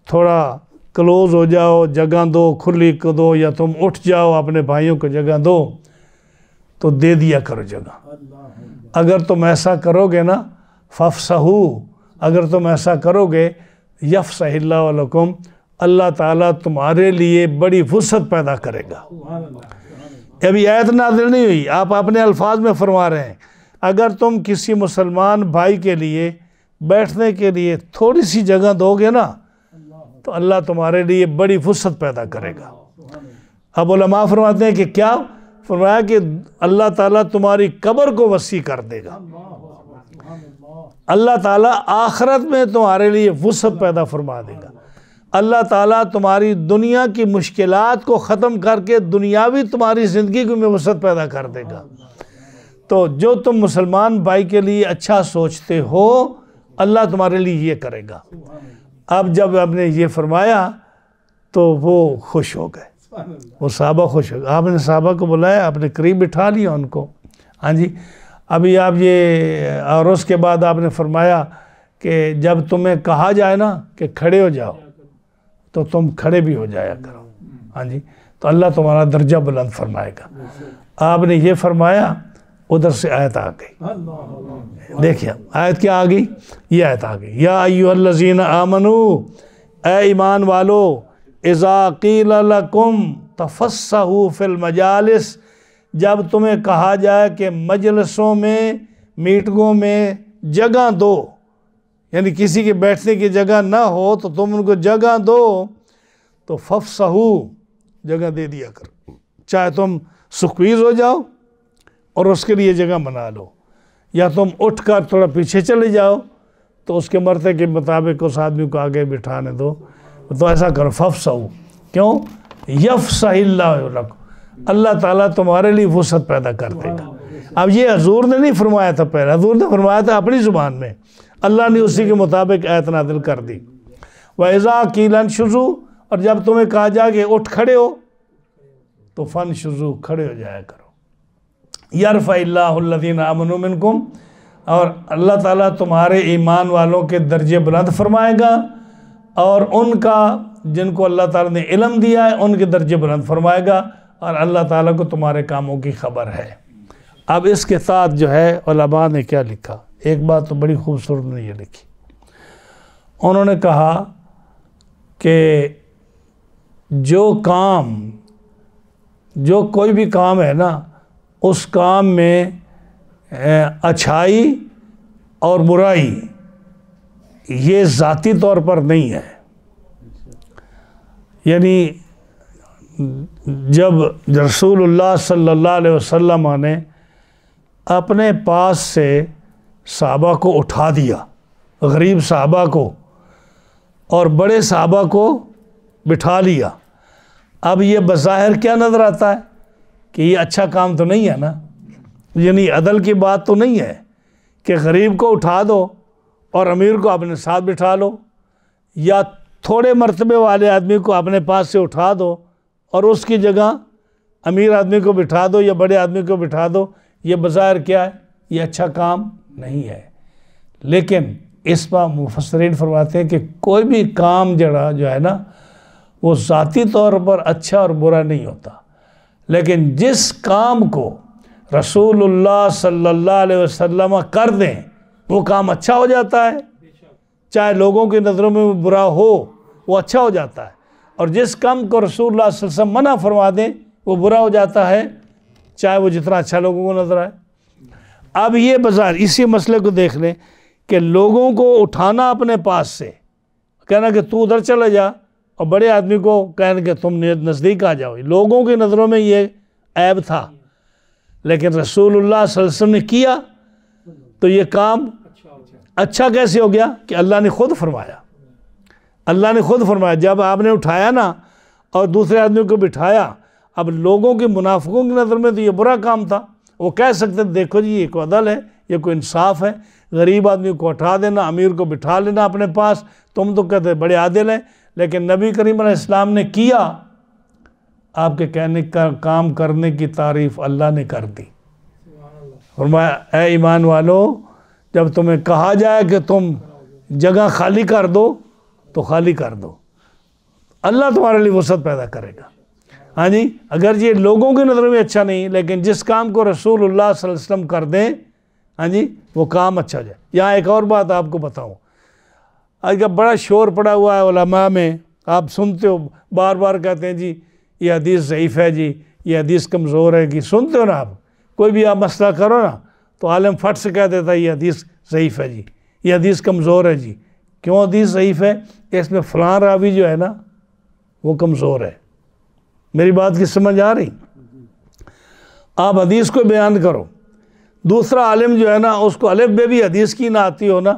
S1: تھوڑا کلوز ہو جاؤ، جگہ دو، کھلی کو دو، یا تم اٹھ جاؤ اپنے بھائیوں کو جگہ دو، تو دے دیا کرو جگہ۔ اگر تم ایسا کرو گے نا فافسحو، اگر تم ایسا کرو گے یفسح اللہ لکم، اللہ تعالیٰ تمہارے لیے بڑی وسعت پیدا کرے گا۔ ابھی آیت نازل نہیں ہوئی، آپ اپنے الفاظ میں فرما رہے ہیں، اگر تم کسی مسلمان بھائی کے لیے بیٹھنے کے لیے تھوڑی سی جگہ دو گے نا تو اللہ تمہارے لیے بڑی وسعت پیدا کرے گا۔ اب علماء فرماتے ہیں کہ کیا؟ فرمایا کہ اللہ تعالیٰ تمہاری قبر کو وسیع کر دے گا، اللہ تعالیٰ آخرت میں تمہارے لیے وسعت پیدا فرما دے گا، اللہ تعالیٰ تمہاری دنیا کی مشکلات کو ختم کر کے دنیاوی تمہاری زندگی میں وسعت پیدا کر دے گا۔ تو جو تم مسلمان بھائی کے لیے اچھا سوچتے ہو اللہ تمہارے لیے یہ کرے گا۔ اب جب آپ نے یہ فرمایا تو وہ خوش ہو گئے، وہ صحابہ خوش ہو گئے، آپ نے صحابہ کو بلایا، آپ نے قریب بٹھا لیا ان کو، ہاں جی۔ ابھی آپ یہ، اور اس کے بعد آپ نے فرمایا کہ جب تمہیں کہا جائے نا کہ کھڑے ہو جاؤ تو تم کھڑے بھی ہو جایا کرو، ہاں جی، تو اللہ تمہارا درجہ بلند فرمائے گا۔ آپ نے یہ فرمایا، ادھر سے آیت آ گئی، دیکھیں آیت کیا آ گئی؟ یہ آیت آ گئی، یا ایھا الذین آمنو، اے ایمان والو، اذا قیل لکم تفسحوا فی المجالس، جب تمہیں کہا جائے کہ مجلسوں میں، میٹنگوں میں جگہ دو، یعنی کسی کے بیٹھنے کی جگہ نہ ہو تو تم ان کو جگہ دو، تو فافسحوا، جگہ دے دیا کرو، چاہے تم سکویز ہو جاؤ اور اس کے لیے جگہ بنا لو، یا تم اٹھ کر تھوڑا پیچھے چلے جاؤ تو اس کے مرتبے کے مطابق اس آدمی کو آگے بٹھانے دو، تو ایسا کرو فافسحوا، کیوں؟ یفسح اللہ لکم، اللہ تعالیٰ تمہارے لیے وسعت پیدا کر دے گا۔ اب یہ حضور نے نہیں فرمایا تھا، پہلے حضور نے فرمایا تھا اپنی زبان میں، اللہ نے اسی کے مطابق آیت نازل کر دی۔ وَإِذَا قِيلَ انشُزُوا، اور جب تمہیں کہا جائے کہ اٹھ کھڑے ہو تو فانشزوا، کھڑے ہو جایا کرو۔ یرفع اللہ الذین آمنوا منکم، اور اللہ تعالیٰ تمہارے ایمان والوں کے درجے بلند فرمائے گا، اور ان کا جن کو اللہ تعالیٰ نے علم دیا ہے ان کے درجے بلند فرمائے گا، اور اللہ تعالیٰ کو تمہارے کاموں کی خبر ہے۔ اب اس کے ساتھ جو ہے علماء نے کیا لکھا، ایک بات تو بڑی خوبصورت نے یہ لکھی، انہوں نے کہا کہ جو کوئی بھی کام ہے نا، اس کام میں اچھائی اور برائی یہ ذاتی طور پر نہیں ہے، یعنی جب رسول اللہ صلی اللہ علیہ وسلم نے اپنے پاس سے صحابہ کو اٹھا دیا، غریب صحابہ کو اور بڑے صحابہ کو بٹھا لیا، اب یہ بظاہر کیا نظر آتا ہے کہ یہ اچھا کام تو نہیں ہے نا، یعنی عدل کی بات تو نہیں ہے کہ غریب کو اٹھا دو اور امیر کو اپنے ساتھ بٹھا لو، یا تھوڑے مرتبے والے آدمی کو اپنے پاس سے اٹھا دو اور اس کی جگہ امیر آدمی کو بٹھا دو یا بڑے آدمی کو بٹھا دو، یہ بظاہر کیا ہے؟ یہ اچھا کام نہیں ہے۔ لیکن اس پر مفسرین فرماتے ہیں کہ کوئی بھی کام جو ہے نا وہ ذاتی طور پر اچھا اور برا نہیں ہوتا، لیکن جس کام کو رسول اللہ صلی اللہ علیہ وسلم کر دیں وہ کام اچھا ہو جاتا ہے، چاہے لوگوں کی نظروں میں برا ہو وہ اچھا ہو جاتا ہے، اور جس کام کو رسول اللہ صلی اللہ علیہ وسلم منع فرما دیں وہ برا ہو جاتا ہے، چاہے وہ جتنا اچھا لوگوں کو نظر آئے۔ اب یہ بظاہر اسی مسئلے کو دیکھ لیں کہ لوگوں کو اٹھانا اپنے پاس سے، کہنا کہ تو ادھر چلا جا، اور بڑے آدمی کو کہنا کہ تم نزدیک آ جاؤ، لوگوں کی نظروں میں یہ عیب تھا، لیکن رسول اللہ صلی اللہ علیہ وسلم نے کیا تو یہ کام اچھا کیسے ہو گیا کہ اللہ نے خود فرمایا، اللہ نے خود فرمایا جب آپ نے اٹھایا نا اور دوسرے آدمی کو بٹھایا، اب لوگوں کے منافقوں کی نظر میں تو یہ برا کام تھا، وہ کہہ سکتے دیکھو جی یہ کوئی عدل ہے، یہ کوئی انصاف ہے، غریب آدمی کو اٹھا دینا، امیر کو بٹھا لینا اپنے پاس، تم تو کہتے بڑے عادل ہیں، لیکن نبی کریم علیہ السلام نے کیا، آپ کے کہنے کا کام کرنے کی تعریف اللہ نے کر دی۔ فرمایا اے ایمان والو، جب تمہیں کہا جائے کہ تم جگہ خالی کر دو تو خالی کر دو، اللہ تمہارے لیے وسعت پیدا کرے گا۔ ہاں جی، اگر یہ لوگوں کی نظر میں اچھا نہیں، لیکن جس کام کو رسول اللہ صلی اللہ علیہ وسلم کر دیں، ہاں جی، وہ کام اچھا ہو جائے۔ یہاں ایک اور بات آپ کو بتاؤں، آج کا بڑا شور پڑا ہوا ہے علماء میں، آپ سنتے ہو بار بار کہتے ہیں جی یہ حدیث ضعیف ہے، جی یہ حدیث کمزور ہے، کہ سنتے ہو نا آپ، کوئی بھی آپ مسئلہ کرو نا تو عالم فٹ سے کہہ دیتا ہے یہ حدیث ضعیف ہے جی، یہ حدیث کمزور ہے جی۔ کیوں حدیث ضعیف ہے؟ اس میں فلاں راوی جو ہے نا وہ کمزور ہے۔ میری بات کی سمجھ آ رہی؟ آپ حدیث کو بیان کرو، دوسرا عالم جو ہے نا اس کو الف بے بھی حدیث کی نہ آتی ہو نا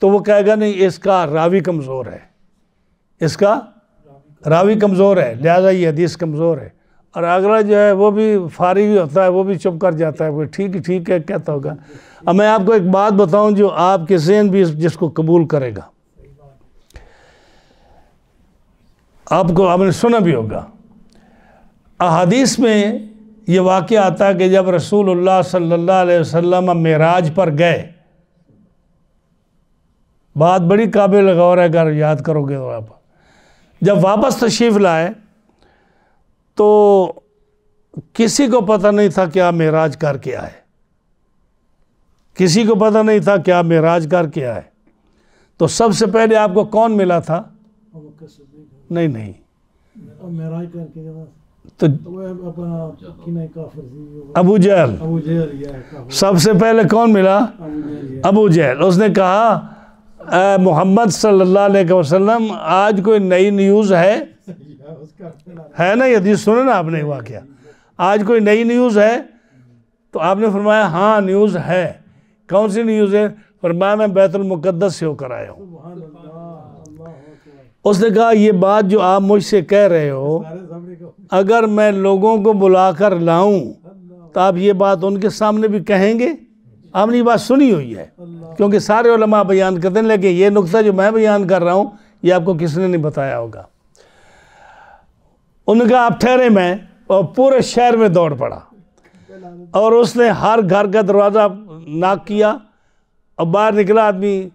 S1: تو وہ کہے گا نہیں اس کا راوی کمزور ہے، اس کا راوی کمزور ہے، لہذا یہ حدیث کمزور ہے۔ اور اگلا جو ہے وہ بھی فارغ ہی ہوتا ہے، وہ بھی چپ کر جاتا ہے، وہ ٹھیک ہے کہتا ہوگا۔ اب میں آپ کو ایک بات بتاؤں جو آپ کے ذہن بھی جس کو قبول کرے گا، آپ نے سنا بھی ہوگا، احادیث میں یہ واقعہ آتا ہے کہ جب رسول اللہ صلی اللہ علیہ وسلم معراج پر گئے، بات بڑی قابل غور ہے اگر یاد کرو گے تو آپ، جب واپس تشریف لائے تو کسی کو پتہ نہیں تھا کہ آپ معراج کر کے آئے، کسی کو پتہ نہیں تھا کہ آپ معراج کر کے آئے۔ تو سب سے پہلے آپ کو کون ملا تھا؟ نہیں تو ابو جہل، سب سے پہلے کون ملا؟ ابو جہل۔ اس نے کہا اے محمد صلی اللہ علیہ وسلم آج کوئی نئی نیوز ہے نا؟ یہ حدیث سنے نا آپ نے واقعہ، آج کوئی نئی نیوز ہے؟ تو آپ نے فرمایا ہاں نیوز ہے۔ کون سی نیوز ہے؟ فرمایا میں بیت المقدس سے ہو کر آیا ہوں۔ اس نے کہا یہ بات جو آپ مجھ سے کہہ رہے ہو اگر میں لوگوں کو بلا کر لاؤں تو آپ یہ بات ان کے سامنے بھی کہیں گے؟ آپ نے یہ بات سنی ہوئی ہے کیونکہ سارے علماء بیان کرتے ہیں، لیکن یہ نقطہ جو میں بیان کر رہا ہوں یہ آپ کو کس نے نہیں بتایا ہوگا۔ انہوں نے کہا آپ ٹھہرے، میں اور پورے شہر میں دوڑ پڑا اور اس نے ہر گھر کا دروازہ ناک کیا اور باہر نکلا آدمی،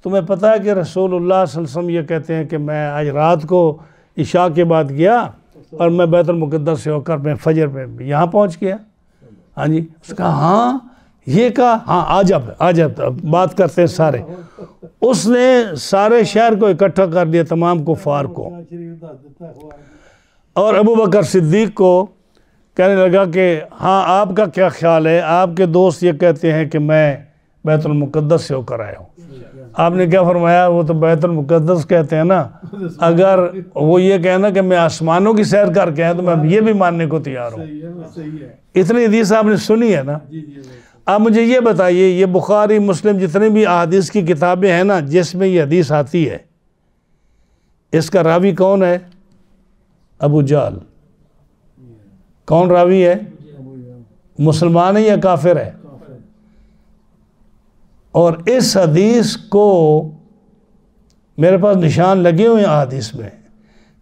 S1: تمہیں پتہ ہے کہ رسول اللہ صلی اللہ علیہ وسلم یہ کہتے ہیں کہ میں آج رات کو عشاء کے بعد گیا اور میں بیت المقدس سے ہو کر میں فجر میں یہاں پہنچ گیا۔ ہاں جی، اس نے کہا ہاں، یہ کہا ہاں آ جب بات کرتے ہیں سارے۔ اس نے سارے شہر کو اکٹھا کر دیا، تمام کفار کو، اور ابو بکر صدیق کو کہنے لگا کہ ہاں آپ کا کیا خیال ہے؟ آپ کے دوست یہ کہتے ہیں کہ میں بیت المقدس سے ہو کر آیا ہوں۔ آپ نے کیا فرمایا؟ وہ تو بیت المقدس کہتے ہیں نا، اگر وہ یہ کہنا کہ میں آسمانوں کی سیر کر کے آیا تو میں یہ بھی ماننے کو تیار ہوں۔ اتنی حدیث آپ نے سنی ہے نا؟ آپ مجھے یہ بتائیے، یہ بخاری مسلم جتنے بھی احادیث کی کتابیں ہیں نا جس میں یہ حدیث آتی ہے، اس کا راوی کون ہے؟ ابو جہل۔ کون راوی ہے؟ مسلمان ہے یا کافر ہے؟ اور اس حدیث کو میرے پاس نشان لگے ہوئے ہیں احادیث میں،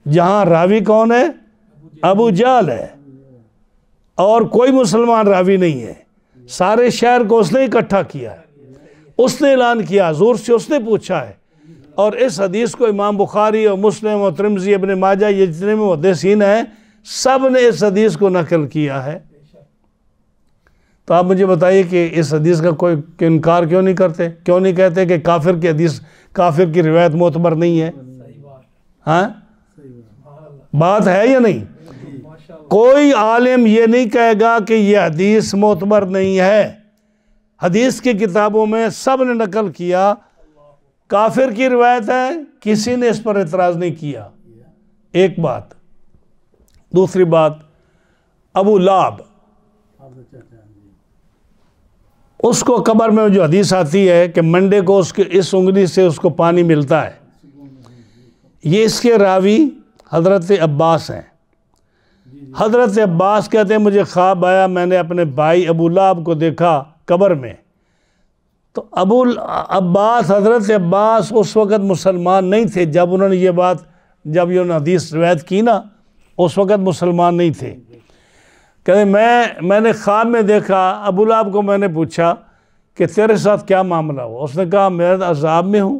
S1: جہاں راوی کون ہے؟ ابو جہل ہے، اور کوئی مسلمان راوی نہیں ہے۔ سارے شہر کو اس نے اکٹھا کیا ہے، اس نے اعلان کیا، حضور سے اس نے پوچھا ہے، اور اس حدیث کو امام بخاری اور مسلم اور ترمذی ابن ماجہ یہ جتنے میں محدثین ہیں سب نے اس حدیث کو نقل کیا ہے۔ تو آپ مجھے بتائیے کہ اس حدیث کا کوئی انکار کیوں نہیں کرتے؟ کیوں نہیں کہتے کہ کافر کی حدیث، کافر کی روایت معتبر نہیں ہے؟ ہاں بات ہے یا نہیں؟ کوئی عالم یہ نہیں کہے گا کہ یہ حدیث معتبر نہیں ہے۔ حدیث کی کتابوں میں سب نے نقل کیا، کافر کی روایت ہے، کسی نے اس پر اعتراض نہیں کیا۔ ایک بات۔ دوسری بات، ابو لہب، اس کو قبر میں جو حدیث آتی ہے کہ منڈے کو اس انگلی سے اس کو پانی ملتا ہے، یہ اس کے راوی حضرت عباس ہیں۔ حضرت عباس کہتے ہیں مجھے خواب آیا، میں نے اپنے بھائی ابو لہب کو دیکھا قبر میں۔ تو حضرت عباس اس وقت مسلمان نہیں تھے جب انہوں نے یہ بات، جب انہوں نے حدیث روایت کی نا، اس وقت مسلمان نہیں تھے۔ کہتے میں نے خواب میں دیکھا، ابو لہب کو میں نے پوچھا کہ تیرے ساتھ کیا معاملہ ہوا؟ اس نے کہا میں عذاب میں ہوں،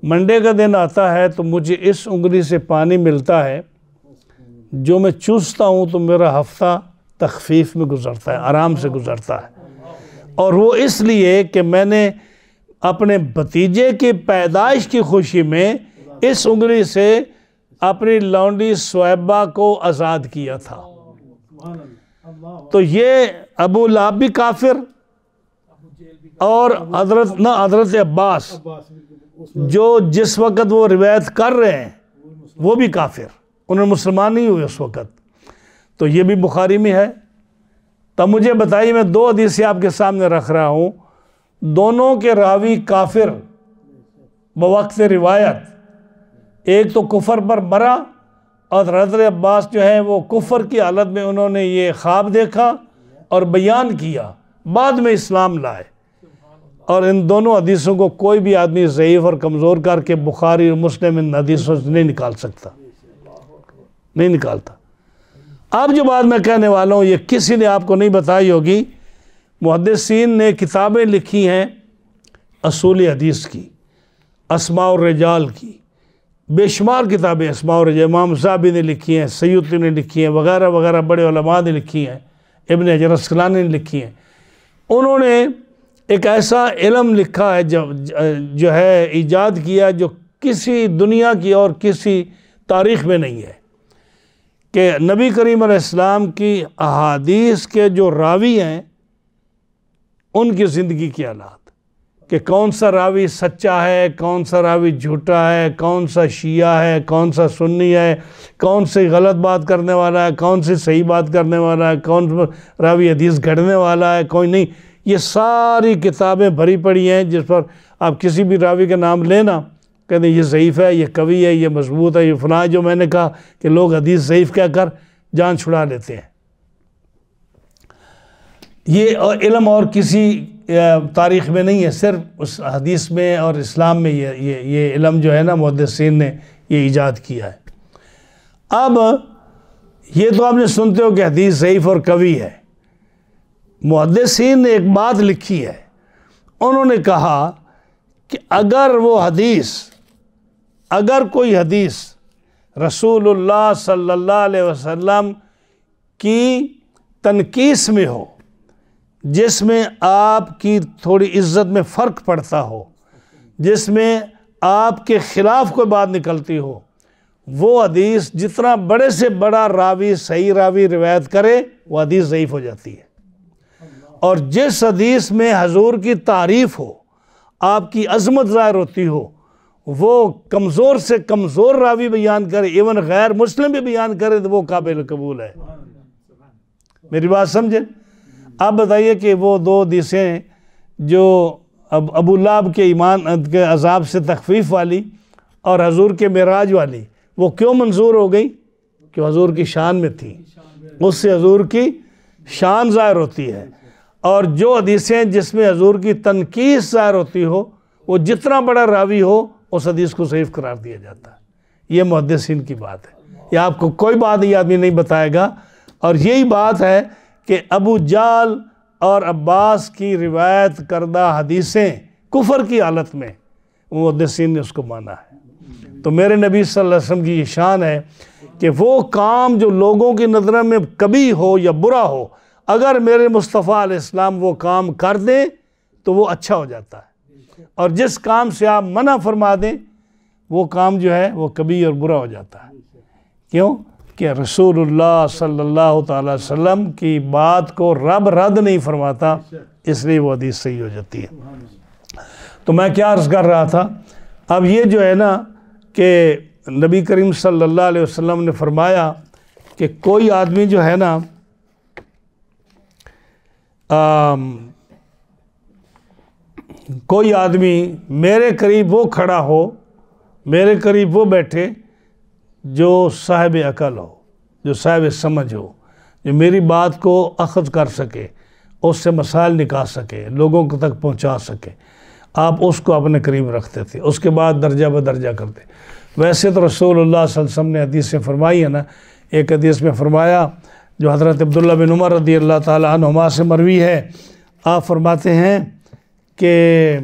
S1: منڈے کا دن آتا ہے تو مجھے اس انگلی سے پانی ملتا ہے، جو میں چوستا ہوں تو میرا ہفتہ تخفیف میں گزرتا ہے، آرام سے گزرتا ہے، اور وہ اس لیے کہ میں نے اپنے بھتیجے کی پیدائش کی خوشی میں اس انگلی سے اپنی لونڈی سویبہ کو آزاد کیا تھا۔ تو یہ ابو لہب بھی کافر، اور حضرت عباس جو جس وقت وہ روایت کر رہے ہیں وہ بھی کافر، انہوں نے مسلمان نہیں ہوئے اس وقت۔ تو یہ بھی بخاری میں ہے۔ تب مجھے بتائیے، میں دو حدیثیں آپ کے سامنے رکھ رہا ہوں، دونوں کے راوی کافر بوقت روایت، ایک تو کفر پر مرا، اور حضرت عباس جو ہیں وہ کفر کی حالت میں انہوں نے یہ خواب دیکھا اور بیان کیا، بعد میں اسلام لائے۔ اور ان دونوں حدیثوں کو کوئی بھی آدمی ضعیف اور کمزور کر کے بخاری اور مسلم ان حدیثوں سے نہیں نکال سکتا، نہیں نکالتا۔ اب جو بات میں کہنے والا ہوں یہ کسی نے آپ کو نہیں بتائی ہوگی۔ محدثین نے کتابیں لکھی ہیں اصول حدیث کی، اسماء الرجال کی، بے شمار کتابیں اسماء الرجال، امام زاہبی نے لکھی ہیں، سیوطی نے لکھی ہیں، وغیرہ وغیرہ بڑے علماء نے لکھی ہیں، ابن حجر عسقلانی نے لکھی ہیں۔ انہوں نے ایک ایسا علم لکھا ہے جو ہے ایجاد کیا جو کسی دنیا کی اور کسی تاریخ میں نہیں ہے، کہ نبی کریم علیہ السلام کی احادیث کے جو راوی ہیں ان کی زندگی کے حالات، کہ کون سا راوی سچا ہے، کون سا راوی جھوٹا ہے، کون سا شیعہ ہے، کون سا سنی ہے، کون سی غلط بات کرنے والا ہے، کون سی صحیح بات کرنے والا ہے، کون راوی حدیث گھڑنے والا ہے، کوئی نہیں۔ یہ ساری کتابیں بھری پڑی ہیں جس پر آپ کسی بھی راوی کا نام لینا، کہتے ہیں یہ ضعیف ہے، یہ قوی ہے، یہ مضبوط ہے، یہ فلاں، جو میں نے کہا کہ لوگ حدیث ضعیف کہہ کر جان چھڑا لیتے ہیں۔ یہ علم اور کسی تاریخ میں نہیں ہے، صرف اس حدیث میں اور اسلام میں یہ علم جو ہے نا محدثین نے یہ ایجاد کیا ہے۔ اب یہ تو آپ نے سنتے ہو کہ حدیث ضعیف اور قوی ہے۔ محدثین نے ایک بات لکھی ہے، انہوں نے کہا کہ اگر کوئی حدیث رسول اللہ صلی اللہ علیہ وسلم کی تنقیس میں ہو، جس میں آپ کی تھوڑی عزت میں فرق پڑتا ہو، جس میں آپ کے خلاف کوئی بات نکلتی ہو، وہ حدیث جتنا بڑے سے بڑا راوی صحیح راوی روایت کرے وہ حدیث ضعیف ہو جاتی ہے۔ اور جس حدیث میں حضور کی تعریف ہو، آپ کی عظمت ظاہر ہوتی ہو، وہ کمزور سے کمزور راوی بیان کرے، ایون غیر مسلم بھی بیان کرے تو وہ قابل قبول ہے۔ میری بات سمجھیں؟ آپ بتائیے کہ وہ دو حدیثیں جو ابو لہب کے ایمان کے عذاب سے تخفیف والی اور حضور کے معراج والی، وہ کیوں منظور ہو گئی؟ کہ حضور کی شان میں تھی، اس سے حضور کی شان ظاہر ہوتی ہے۔ اور جو حدیثیں جس میں حضور کی تنقیص ظاہر ہوتی ہو، وہ جتنا بڑا راوی ہو اس حدیث کو ضعیف قرار دیا جاتا ہے۔ یہ محدثین کی بات ہے، یہ آپ کو کوئی بات یہ آدمی نہیں بتائے گا۔ اور یہی بات ہے کہ ابو جہل اور عباس کی روایت کردہ حدیثیں کفر کی حالت میں محدثین نے اس کو مانا ہے۔ تو میرے نبی صلی اللہ علیہ وسلم کی یہ شان ہے کہ وہ کام جو لوگوں کی نظر میں کبھی ہو یا برا ہو، اگر میرے مصطفیٰ علیہ السلام وہ کام کر دیں تو وہ اچھا ہو جاتا ہے، اور جس کام سے آپ منع فرما دیں وہ کام جو ہے وہ کبھی اور برا ہو جاتا ہے۔ کیوں؟ کہ رسول اللہ صلی اللہ تعالی وسلم کی بات کو رب رد نہیں فرماتا، اس لیے وہ حدیث صحیح ہو جاتی ہے۔ تو میں کیا عرض کر رہا تھا، اب یہ جو ہے نا کہ نبی کریم صلی اللہ علیہ وسلم نے فرمایا کہ کوئی آدمی جو ہے نا کوئی آدمی میرے قریب وہ کھڑا ہو، میرے قریب وہ بیٹھے جو صاحب عقل ہو، جو صاحب سمجھ ہو، جو میری بات کو اخذ کر سکے، اس سے مسائل نکال سکے، لوگوں تک پہنچا سکے، آپ اس کو اپنے قریب رکھتے تھے، اس کے بعد درجہ بدرجہ کرتے۔ ویسے تو رسول اللہ صلی اللہ علیہ وسلم نے حدیث میں فرمائی ہے نا، ایک حدیث میں فرمایا جو حضرت عبداللہ بن عمر رضی اللہ تعالیٰ عنہما سے مروی ہے، آپ فرماتے ہیں کہ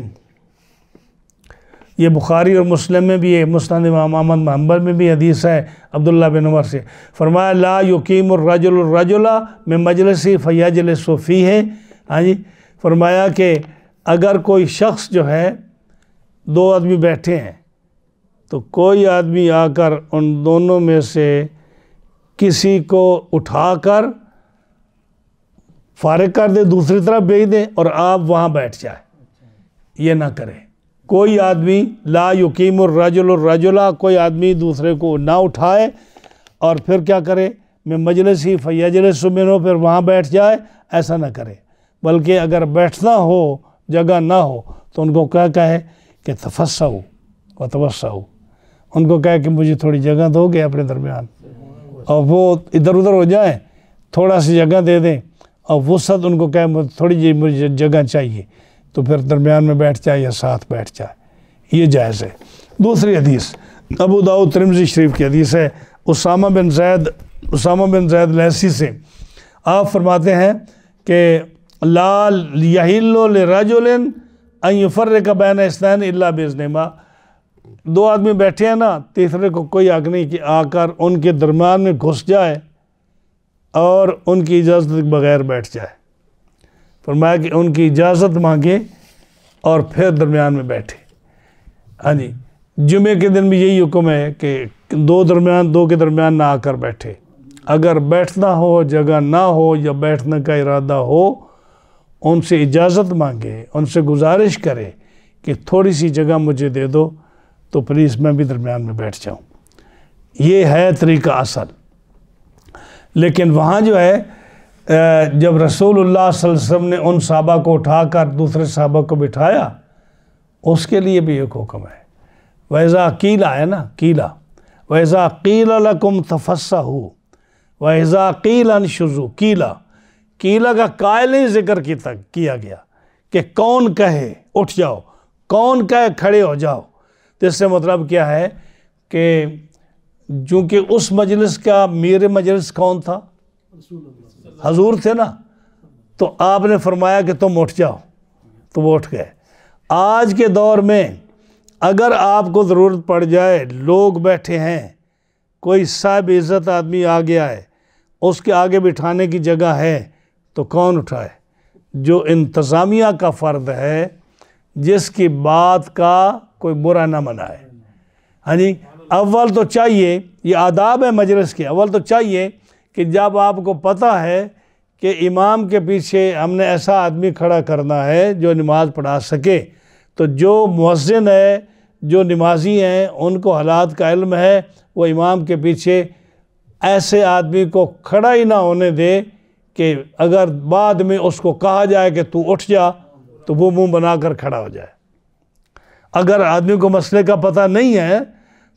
S1: یہ بخاری اور مسلم میں بھی ہے، مسند امام احمد بن حنبل میں بھی حدیث ہے عبداللہ بن عمر سے، فرمایا لا یقیم الرجل الرجل من مجلسی فیجلس فیہ، ہاں جی، فرمایا کہ اگر کوئی شخص جو ہے، دو آدمی بیٹھے ہیں تو کوئی آدمی آ کر ان دونوں میں سے کسی کو اٹھا کر فارغ کر دے، دوسری طرف بھیج دے اور آپ وہاں بیٹھ جائے، یہ نہ کرے۔ کوئی آدمی لا یقیم الرجل الرجل، کوئی آدمی دوسرے کو نہ اٹھائے اور پھر کیا کرے، میں مجلسی فیجلس منہ، پھر وہاں بیٹھ جائے، ایسا نہ کرے، بلکہ اگر بیٹھنا ہو، جگہ نہ ہو تو ان کو کیا کہے کہ تفسحوا وتوسعوا، ان کو کہے کہ مجھے تھوڑی جگہ دو گے اپنے درمیان، اور وہ ادھر ادھر ہو جائیں، تھوڑا سی جگہ دے دیں، اور وسعت ان کو کہے تھوڑی جی مجھے جگہ چاہیے، تو پھر درمیان میں بیٹھ جائے یا ساتھ بیٹھ جائے، یہ جائز ہے۔ دوسری حدیث ابو داؤد ترمذی شریف کی حدیث ہے، اسامہ بن زید لیثی سے، آپ فرماتے ہیں کہ لا یحل لرجل ان یفرق بین اثنین الا باذنہما، دو آدمی بیٹھے ہیں نا، تیسرے کو کوئی حق نہیں کہ آ کر ان کے درمیان میں گھس جائے اور ان کی اجازت کے بغیر بیٹھ جائے۔ فرمایا کہ ان کی اجازت مانگے اور پھر درمیان میں بیٹھے۔ ہاں جی، جمعے کے دن بھی یہی حکم ہے کہ دو کے درمیان نہ آ کر بیٹھے، اگر بیٹھنا ہو، جگہ نہ ہو یا بیٹھنے کا ارادہ ہو، ان سے اجازت مانگے، ان سے گزارش کرے کہ تھوڑی سی جگہ مجھے دے دو تو پلیز میں بھی درمیان میں بیٹھ جاؤں۔ یہ ہے طریقہ اصل۔ لیکن وہاں جو ہے جب رسول اللہ صلی اللہ علیہ وسلم نے ان صحابہ کو اٹھا کر دوسرے صحابہ کو بٹھایا، اس کے لیے بھی ایک حکم ہے۔ وَإِذَا قِيلَ ہے نا، قِيلَ وَإِذَا قِيلَ لَكُمْ تَفَسَّحُوا وَإِذَا قِيلَ انشُزُوا، قیلہ کا قائل نہیں ذکر کیا گیا کہ کون کہے اٹھ جاؤ، کون کہے کھڑے ہو جاؤ۔ تو اس سے مطلب کیا ہے کہ چونکہ اس مجلس کا میرے مجلس کون تھا، حضور تھے نا، تو آپ نے فرمایا کہ تم اٹھ جاؤ، تو وہ اٹھ گئے۔ آج کے دور میں اگر آپ کو ضرورت پڑ جائے، لوگ بیٹھے ہیں، کوئی صاحب عزت آدمی آ گیا ہے، اس کے آگے بٹھانے کی جگہ ہے، تو کون اٹھائے؟ جو انتظامیہ کا فرد ہے، جس کی بات کا کوئی برا نہ منائے۔ ہاں جی، اول تو چاہیے، یہ آداب ہے مجلس کے، اول تو چاہیے کہ جب آپ کو پتہ ہے کہ امام کے پیچھے ہم نے ایسا آدمی کھڑا کرنا ہے جو نماز پڑھا سکے، تو جو مؤذن ہے، جو نمازی ہیں، ان کو حالات کا علم ہے، وہ امام کے پیچھے ایسے آدمی کو کھڑا ہی نہ ہونے دے کہ اگر بعد میں اس کو کہا جائے کہ تو اٹھ جا تو وہ منہ بنا کر کھڑا ہو جائے۔ اگر آدمی کو مسئلے کا پتہ نہیں ہے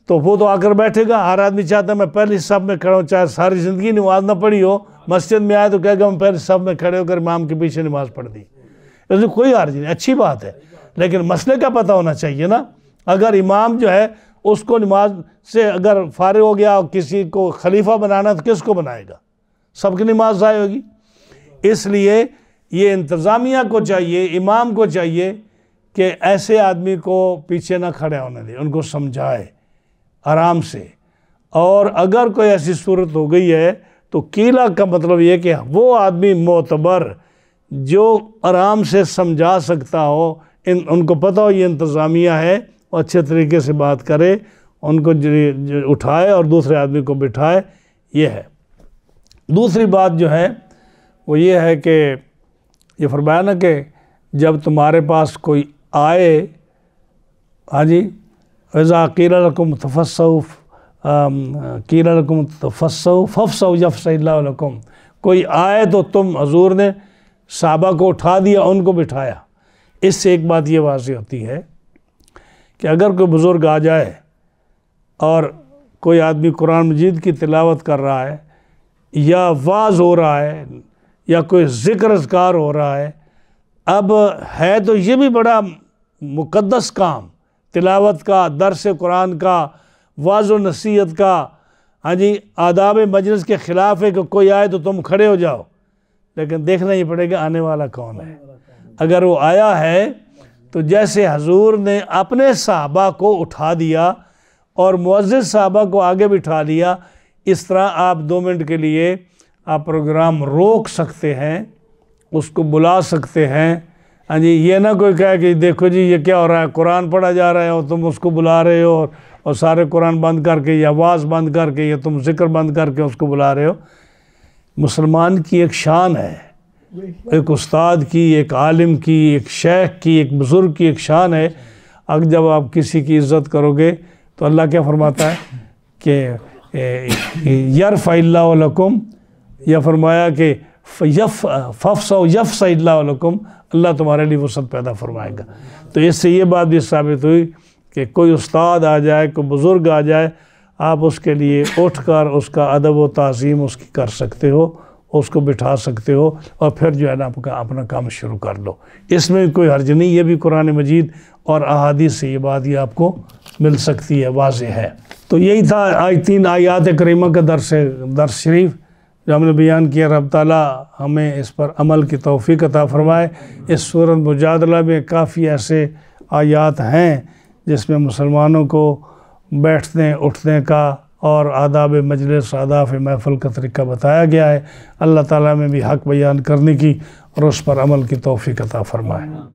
S1: تو وہ تو آ کر بیٹھے گا۔ ہر آدمی چاہتا ہے میں پہلی صف میں کھڑا ہوں، چاہے ساری زندگی نماز نہ پڑھی ہو، مسجد میں آئے تو کہے گا میں پہلی صف میں کھڑے ہو کر امام کے پیچھے نماز پڑھ دی، اس میں کوئی حرج نہیں، اچھی بات ہے، لیکن مسئلے کا پتہ ہونا چاہیے نا۔ اگر امام جو ہے اس کو نماز سے اگر فارغ ہو گیا اور کسی کو خلیفہ بنانا تو کس کو بنائے گا؟ سب کی نماز ضائع ہوگی۔ اس لیے یہ انتظامیہ کو چاہیے، امام کو چاہیے کہ ایسے آدمی کو پیچھے نہ کھڑے ہونے دے، ان کو سمجھائے آرام سے۔ اور اگر کوئی ایسی صورت ہو گئی ہے تو قیلہ کا مطلب یہ کہ وہ آدمی معتبر جو آرام سے سمجھا سکتا ہو، ان کو پتہ ہو یہ انتظامیہ ہے، وہ اچھے طریقے سے بات کرے، ان کو اٹھائے اور دوسرے آدمی کو بٹھائے، یہ ہے۔ دوسری بات جو ہے وہ یہ ہے کہ یہ فرمایا نا کہ جب تمہارے پاس کوئی آئے، ہاں جی، اذا قیل لکم تفسحوا قیل لکم تفسحوا فافسحوا یفسح اللہ لکم، کوئی آئے تو تم، حضور نے صحابہ کو اٹھا دیا، ان کو بٹھایا۔ اس سے ایک بات یہ واضح ہوتی ہے کہ اگر کوئی بزرگ آ جائے اور کوئی آدمی قرآن مجید کی تلاوت کر رہا ہے یا واعظ ہو رہا ہے یا کوئی ذکر اذکار ہو رہا ہے، اب ہے تو یہ بھی بڑا مقدس کام، تلاوت کا، درس قرآن کا، واعظ و نصیحت کا، ہاں جی، آداب مجلس کے خلاف ہے کہ کوئی آئے تو تم کھڑے ہو جاؤ، لیکن دیکھنا ہی پڑے گا آنے والا کون ہے۔ اگر وہ آیا ہے تو جیسے حضور نے اپنے صحابہ کو اٹھا دیا اور معزز صحابہ کو آگے بٹھا لیا، اس طرح آپ 2 منٹ کے لیے آپ پروگرام روک سکتے ہیں، اس کو بلا سکتے ہیں۔ ہاں جی، یہ نہ کوئی کہے کہ دیکھو جی یہ کیا ہو رہا ہے، قرآن پڑھا جا رہا ہے اور تم اس کو بلا رہے ہو، اور سارے قرآن بند کر کے یا واعظ بند کر کے یا تم ذکر بند کر کے اس کو بلا رہے ہو۔ مسلمان کی ایک شان ہے، ایک استاد کی، ایک عالم کی، ایک شیخ کی، ایک بزرگ کی ایک شان ہے۔ اگر جب آپ کسی کی عزت کرو گے تو اللہ کیا فرماتا ہے کہ یرفع اللہ لکم، یا فرمایا کہ فافسحوا یفسح اللہ لکم، اللہ تمہارے لیے وسعت پیدا فرمائے گا۔ تو اس سے یہ بات بھی ثابت ہوئی کہ کوئی استاد آ جائے، کوئی بزرگ آ جائے، آپ اس کے لیے اٹھ کر اس کا ادب و تعظیم اس کی کر سکتے ہو، اس کو بٹھا سکتے ہو، اور پھر جو ہے نا اپنا کام شروع کر لو۔ اس میں کوئی حرج نہیں، یہ بھی قرآن مجید اور احادیث سے یہ بات یہ آپ کو مل سکتی ہے، واضح ہے۔ تو یہی تھا آج 3 آیات کریمہ کا درس شریف جو ہم نے بیان کیا۔ رب تعالیٰ ہمیں اس پر عمل کی توفیق عطا فرمائے۔ اس سورۃ مجادلہ میں کافی ایسے آیات ہیں جس میں مسلمانوں کو بیٹھنے اٹھنے کا اور آداب مجلس، آداب محفل کا طریقہ بتایا گیا ہے۔ اللہ تعالیٰ میں بھی حق بیان کرنے کی اور اس پر عمل کی توفیق عطا فرمائے۔